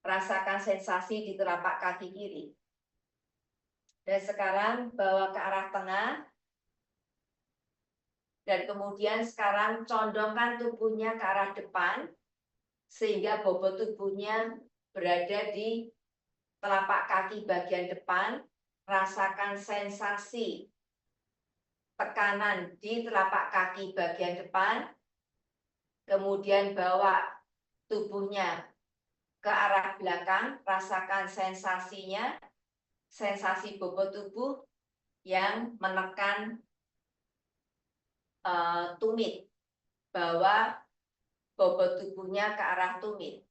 Rasakan sensasi di telapak kaki kiri. Dan sekarang bawa ke arah tengah. Dan kemudian sekarang condongkan tubuhnya ke arah depan. Sehingga bobot tubuhnya berada di telapak kaki bagian depan. Rasakan sensasi tekanan di telapak kaki bagian depan. Kemudian bawa tubuhnya ke arah belakang, rasakan sensasinya, sensasi bobot tubuh yang menekan tumit, bawa bobot tubuhnya ke arah tumit.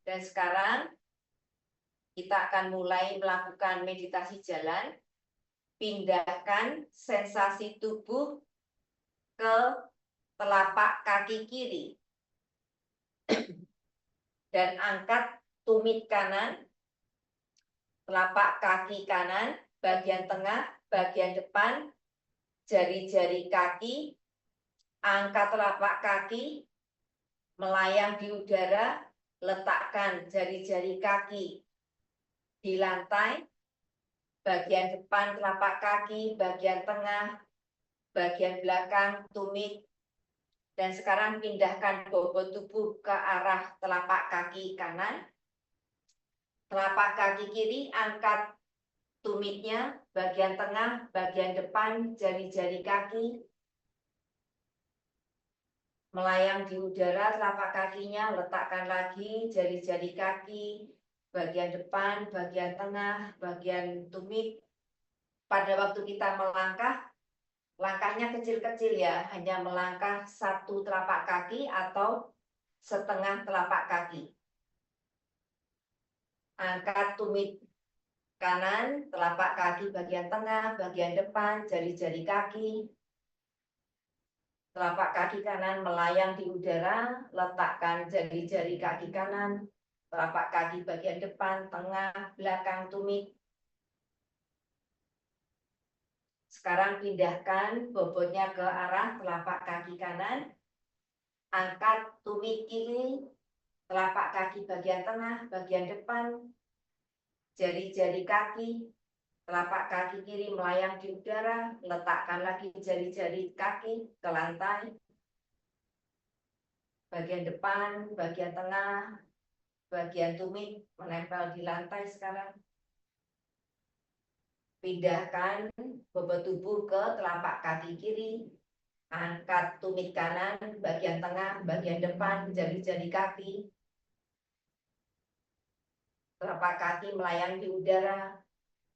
Dan sekarang kita akan mulai melakukan meditasi jalan. Pindahkan sensasi tubuh ke telapak kaki kiri. Dan angkat tumit kanan, telapak kaki kanan, bagian tengah, bagian depan, jari-jari kaki, angkat telapak kaki, melayang di udara, letakkan jari-jari kaki di lantai, bagian depan telapak kaki, bagian tengah, bagian belakang tumit, dan sekarang pindahkan bobot tubuh ke arah telapak kaki kanan, telapak kaki kiri, angkat tumitnya, bagian tengah, bagian depan, jari-jari kaki, melayang di udara, telapak kakinya, letakkan lagi jari-jari kaki, bagian depan, bagian tengah, bagian tumit. Pada waktu kita melangkah, langkahnya kecil-kecil ya, hanya melangkah satu telapak kaki atau setengah telapak kaki. Angkat tumit kanan, telapak kaki bagian tengah, bagian depan, jari-jari kaki. Telapak kaki kanan melayang di udara, letakkan jari-jari kaki kanan, telapak kaki bagian depan, tengah, belakang tumit. Sekarang pindahkan bobotnya ke arah telapak kaki kanan, angkat tumit kiri, telapak kaki bagian tengah, bagian depan, jari-jari kaki, telapak kaki kiri melayang di udara, letakkan lagi jari-jari kaki ke lantai, bagian depan, bagian tengah, bagian tumit menempel di lantai sekarang. Pindahkan bobot tubuh ke telapak kaki kiri, angkat tumit kanan, bagian tengah, bagian depan, jari-jari kaki, telapak kaki melayang di udara,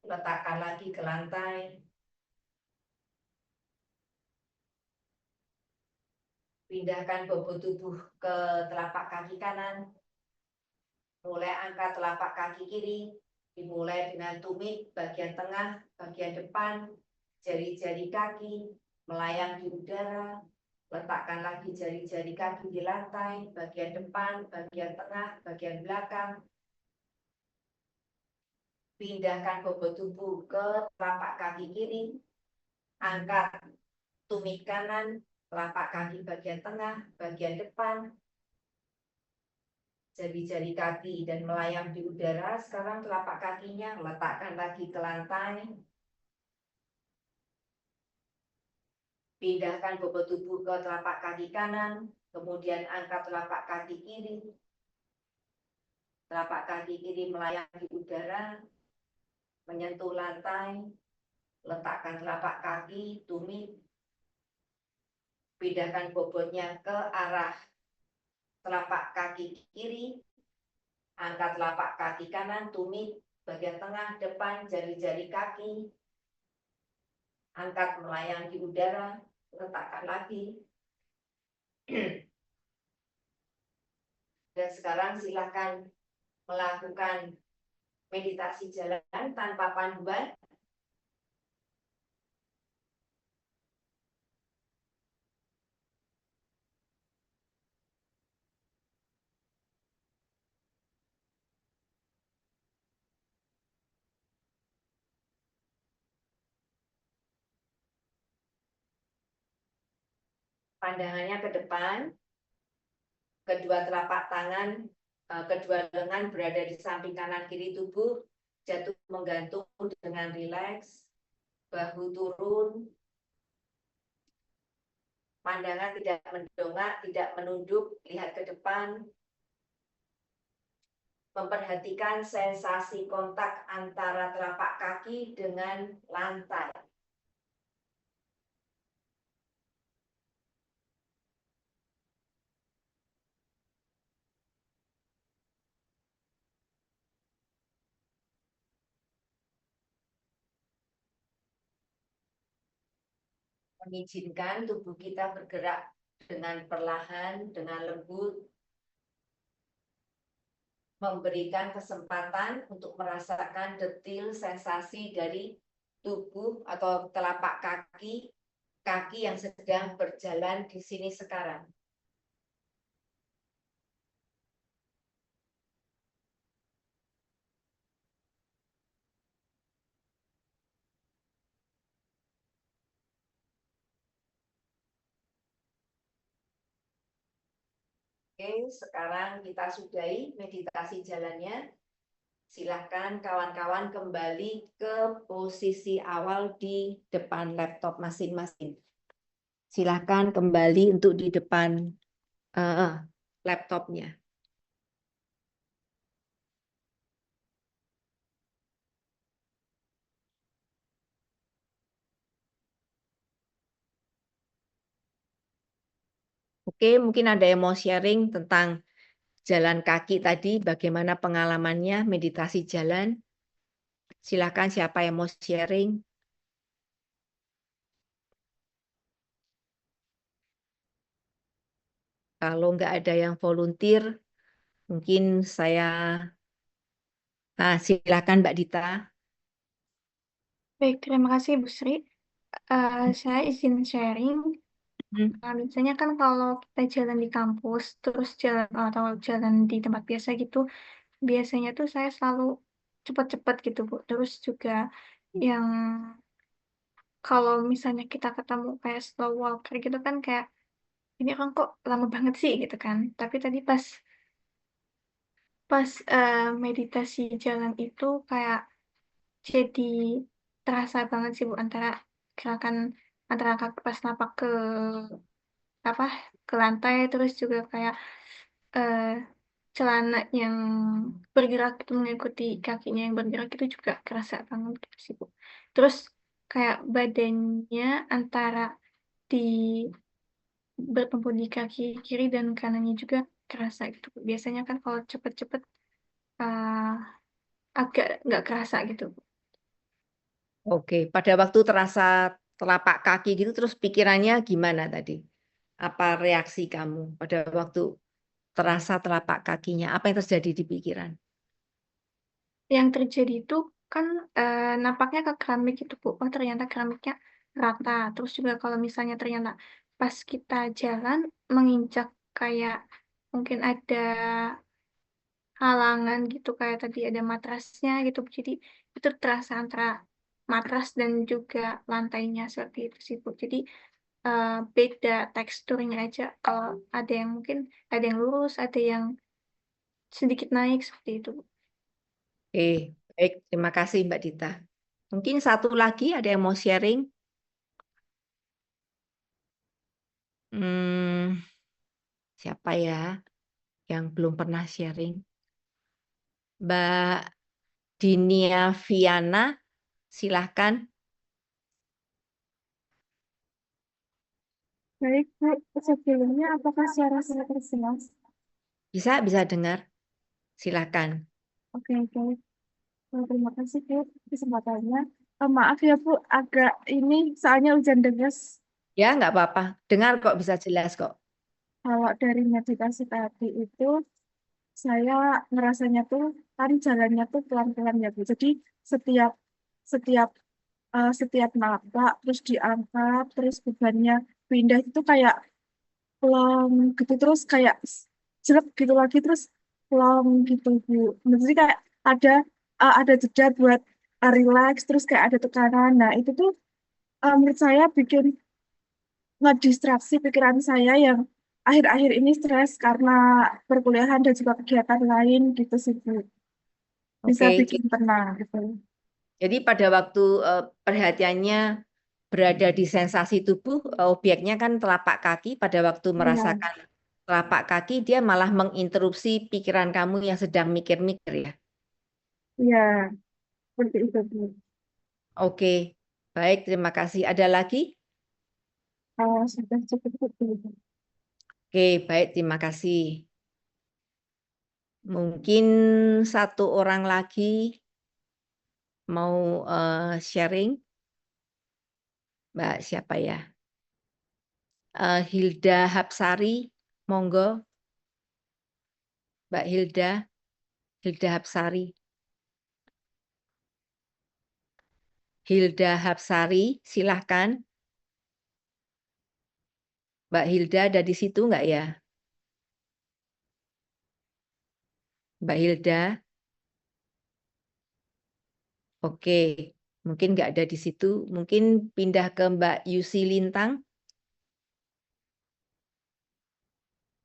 letakkan lagi ke lantai. Pindahkan bobot tubuh ke telapak kaki kanan. Mulai angkat telapak kaki kiri. Dimulai dengan tumit bagian tengah, bagian depan, jari-jari kaki, melayang di udara. Letakkan lagi jari-jari kaki di lantai, bagian depan, bagian tengah, bagian belakang. Pindahkan bobot tubuh ke telapak kaki kiri. Angkat tumit kanan, telapak kaki bagian tengah, bagian depan, jari-jari kaki dan melayang di udara. Sekarang telapak kakinya letakkan lagi ke lantai. Pindahkan bobot tubuh ke telapak kaki kanan, kemudian angkat telapak kaki kiri. Telapak kaki kiri melayang di udara, menyentuh lantai. Letakkan telapak kaki, tumit. Pindahkan bobotnya ke arah telapak kaki kiri, angkat telapak kaki kanan, tumit, bagian tengah, depan, jari-jari kaki, angkat melayang di udara, letakkan lagi. Dan sekarang silakan melakukan meditasi jalan tanpa panduan. Pandangannya ke depan, kedua telapak tangan, kedua lengan berada di samping kanan kiri tubuh, jatuh menggantung dengan rileks, bahu turun, pandangan tidak mendongak, tidak menunduk, lihat ke depan, memperhatikan sensasi kontak antara telapak kaki dengan lantai. mengizinkan tubuh kita bergerak dengan perlahan, dengan lembut, memberikan kesempatan untuk merasakan detil sensasi dari tubuh atau telapak kaki yang sedang berjalan di sini sekarang. Oke, sekarang kita sudahi meditasi jalannya. Silahkan kawan-kawan kembali ke posisi awal di depan laptop masing-masing. Silahkan kembali untuk di depan laptopnya. Oke, mungkin ada yang mau sharing tentang jalan kaki tadi, bagaimana pengalamannya meditasi jalan. Silakan siapa yang mau sharing. Kalau nggak ada yang volunteer, mungkin saya... silakan Mbak Dita. Baik, terima kasih Bu Sri. Saya izin sharing. Biasanya kan kalau kita jalan di kampus, terus jalan atau jalan di tempat biasa gitu, biasanya tuh saya selalu cepat-cepat gitu Bu. Terus juga yang kalau misalnya kita ketemu kayak slow walker gitu kan kayak ini kan kok lama banget sih gitu kan. Tapi tadi pas meditasi jalan itu kayak jadi terasa banget sih Bu antara gerakan antara kaki pas napak ke apa ke lantai terus juga kayak eh, celana yang bergerak itu mengikuti kakinya yang bergerak itu juga kerasa banget gitu sih Bu. Terus kayak badannya antara di bertemu di kaki kiri dan kanannya juga kerasa gitu Bu. Biasanya kan kalau cepet-cepet eh, agak nggak kerasa gitu Bu. Oke, pada waktu terasa telapak kaki gitu, terus pikirannya gimana tadi? Apa reaksi kamu pada waktu terasa telapak kakinya? Apa yang terjadi di pikiran? Yang terjadi itu kan nampaknya ke keramik itu Bu. Oh ternyata keramiknya rata. Terus juga kalau misalnya ternyata pas kita jalan menginjak kayak mungkin ada halangan gitu kayak tadi ada matrasnya gitu. Jadi itu terasa antara matras dan juga lantainya seperti itu sih Bu. Jadi beda teksturnya aja. Kalau ada yang mungkin ada yang lurus, ada yang sedikit naik seperti itu Bu. Oke, baik. Terima kasih Mbak Dita. Mungkin satu lagi ada yang mau sharing? Siapa ya yang belum pernah sharing? Mbak Dinia Viana, silahkan. Baik, Bu. Sebelumnya apakah suara saya terdengar? Bisa dengar. Silahkan. Oke, oke. Terima kasih, Bu, kesempatannya. Maaf ya, Bu, agak ini soalnya hujan deras. Ya, nggak apa-apa. Dengar kok, bisa jelas kok. Kalau dari meditasi tadi itu, saya ngerasanya tuh, kan jalannya tuh pelan-pelan ya, Bu. Jadi setiap setiap setiap napak, terus diangkat, terus bebannya pindah itu kayak plong gitu terus kayak jelek gitu lagi terus plong gitu Bu. Jadi kayak ada jeda buat relax terus kayak ada tekanan. Nah itu tuh menurut saya bikin ngedistraksi pikiran saya yang akhir-akhir ini stres karena perkuliahan dan juga kegiatan lain gitu sih Bu. Bisa Oke, bikin tenang gitu. jadi pada waktu perhatiannya berada di sensasi tubuh, objeknya kan telapak kaki. Pada waktu Iya, merasakan telapak kaki, dia malah menginterupsi pikiran kamu yang sedang mikir-mikir ya. iya, seperti itu Bu. Oke, baik. Terima kasih. Ada lagi? Sudah cukup Bu. Oke, baik. Terima kasih. Mungkin satu orang lagi mau sharing. Mbak siapa ya? Hilda Hapsari, monggo. Mbak Hilda Hapsari. Hilda Hapsari, silahkan. Mbak Hilda ada di situ nggak ya? Mbak Hilda? Oke, mungkin nggak ada di situ. Mungkin pindah ke Mbak Yusi Lintang.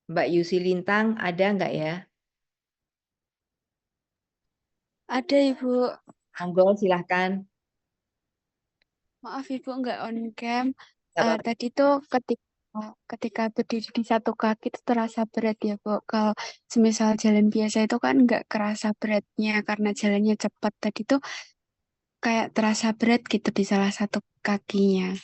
Mbak Yusi Lintang ada nggak ya? Ada Ibu, Monggo, silahkan. maaf Ibu nggak on cam. Nggak apa-apa. Tadi tuh ketika berdiri di satu kaki itu terasa berat ya Bu. Kalau semisal jalan biasa itu kan nggak kerasa beratnya karena jalannya cepat. Tadi tuh kayak terasa berat gitu di salah satu kakinya.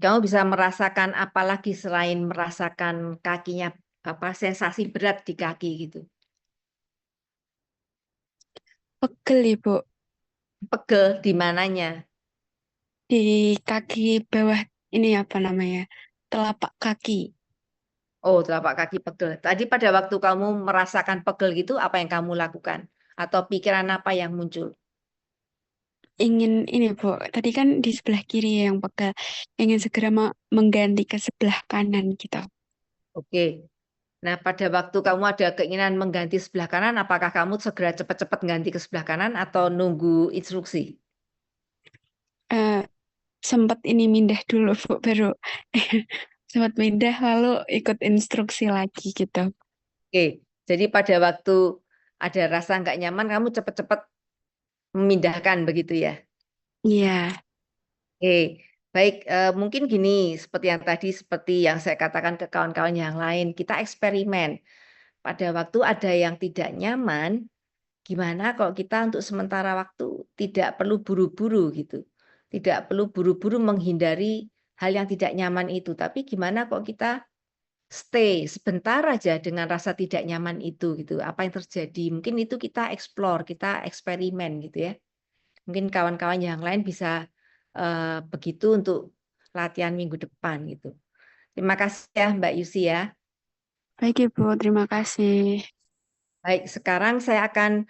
Kamu bisa merasakan apa lagi selain merasakan kakinya, apa sensasi berat di kaki gitu? Pegel Ibu, Pegel di mananya? di kaki bawah ini apa namanya? Telapak kaki. Oh, telapak kaki pegel. Tadi pada waktu kamu merasakan pegel gitu, apa yang kamu lakukan? Atau pikiran apa yang muncul? Ingin ini Bu, tadi kan di sebelah kiri yang pegel. Ingin segera mengganti ke sebelah kanan gitu. Oke. Nah, pada waktu kamu ada keinginan mengganti sebelah kanan, apakah kamu segera cepat-cepat ganti ke sebelah kanan atau nunggu instruksi? Sempat ini mindah dulu Bu, baru sempat mindah lalu ikut instruksi lagi gitu. Oke, jadi pada waktu ada rasa nggak nyaman, kamu cepat-cepat memindahkan begitu ya? Iya, Oke, baik. Mungkin gini, seperti yang tadi, seperti yang saya katakan ke kawan-kawan yang lain, kita eksperimen. Pada waktu ada yang tidak nyaman, gimana kalau kita untuk sementara waktu tidak perlu buru-buru gitu. Tidak perlu buru-buru menghindari hal yang tidak nyaman itu. Tapi gimana kok kita stay sebentar aja dengan rasa tidak nyaman itu gitu. Apa yang terjadi? Mungkin itu kita explore, kita eksperimen gitu ya. Mungkin kawan-kawan yang lain bisa begitu untuk latihan minggu depan gitu. Terima kasih ya Mbak Yusi ya. baik Ibu, terima kasih. Baik, sekarang saya akan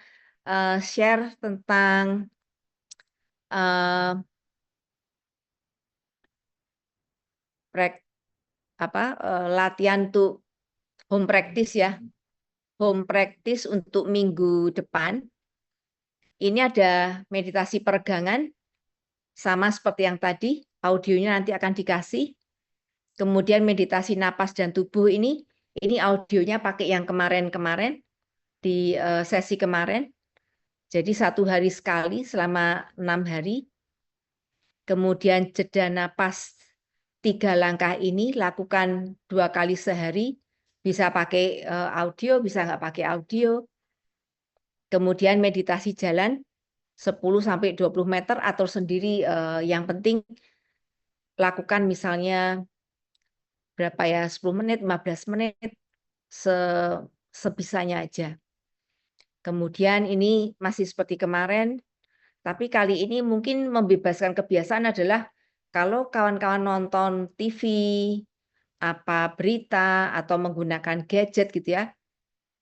share tentang latihan untuk home practice ya. Home practice untuk minggu depan. Ini ada meditasi peregangan, sama seperti yang tadi, audionya nanti akan dikasih. Kemudian meditasi napas dan tubuh ini audionya pakai yang kemarin-kemarin, di sesi kemarin. Jadi 1 hari sekali selama 6 hari. Kemudian jeda napas 3 langkah ini lakukan 2 kali sehari, bisa pakai audio, bisa nggak pakai audio. Kemudian meditasi jalan 10-20 meter atau sendiri, yang penting lakukan misalnya berapa ya, 10 menit, 15 menit, sebisanya aja. Kemudian ini masih seperti kemarin, tapi kali ini mungkin membebaskan kebiasaan adalah kalau kawan-kawan nonton TV, berita, atau menggunakan gadget gitu ya,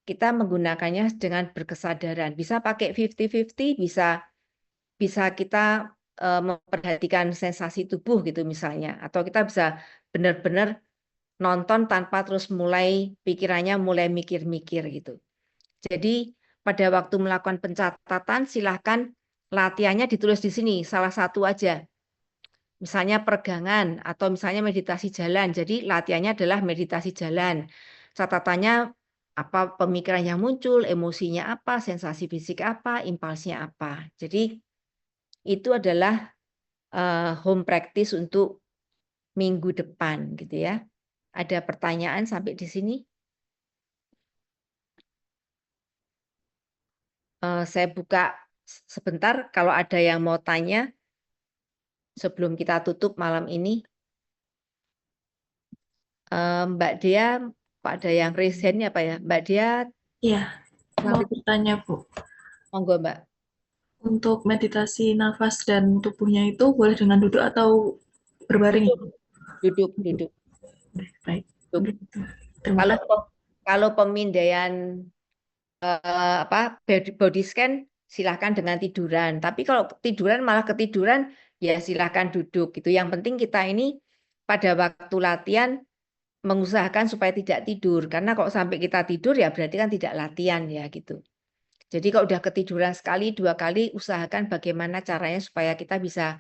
kita menggunakannya dengan berkesadaran. Bisa pakai 50-50, bisa kita memperhatikan sensasi tubuh gitu misalnya. Atau kita bisa benar-benar nonton tanpa terus pikirannya mulai mikir-mikir gitu. Jadi pada waktu melakukan pencatatan silahkan latihannya ditulis di sini, salah satu aja. Misalnya peregangan atau misalnya meditasi jalan. Jadi latihannya adalah meditasi jalan. Catatannya apa pemikiran yang muncul, emosinya apa, sensasi fisik apa, impulsnya apa. Jadi itu adalah home practice untuk minggu depan gitu ya. Ada pertanyaan sampai di sini? Saya buka sebentar kalau ada yang mau tanya sebelum kita tutup malam ini. Mbak Dea, ada yang raise hand-nya apa ya? Mbak Dea, Iya, mau bertanya Bu. monggo Mbak. Untuk meditasi nafas dan tubuhnya itu boleh dengan duduk atau berbaring? Duduk. Baik. Tuh. Gitu. Terima Kalau kasih. kalau pemindaian body scan silahkan dengan tiduran. Tapi kalau tiduran malah ketiduran, ya silahkan duduk gitu. Yang penting kita ini pada waktu latihan mengusahakan supaya tidak tidur. Karena kalau sampai kita tidur ya berarti kan tidak latihan ya gitu. Jadi kalau udah ketiduran sekali, 2 kali, usahakan bagaimana caranya supaya kita bisa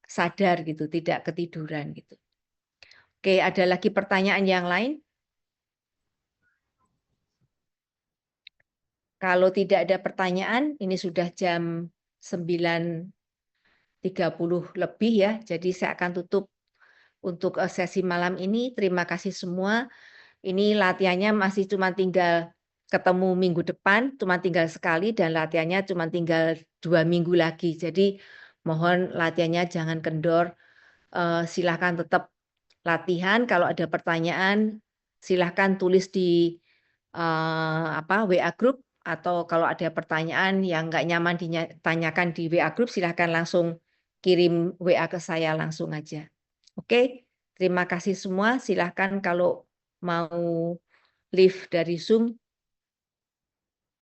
sadar gitu, tidak ketiduran gitu. Oke, ada lagi pertanyaan yang lain? Kalau tidak ada pertanyaan, ini sudah jam 9.30 lebih ya. Jadi saya akan tutup untuk sesi malam ini. Terima kasih semua. Ini latihannya masih cuma tinggal ketemu minggu depan, cuma tinggal sekali dan latihannya cuma tinggal 2 minggu lagi. Jadi mohon latihannya jangan kendor. Silahkan tetap latihan. Kalau ada pertanyaan, silahkan tulis di WA group, atau kalau ada pertanyaan yang nggak nyaman ditanyakan di WA group, silahkan langsung kirim WA ke saya langsung aja. Oke, terima kasih semua. Silahkan kalau mau leave dari Zoom,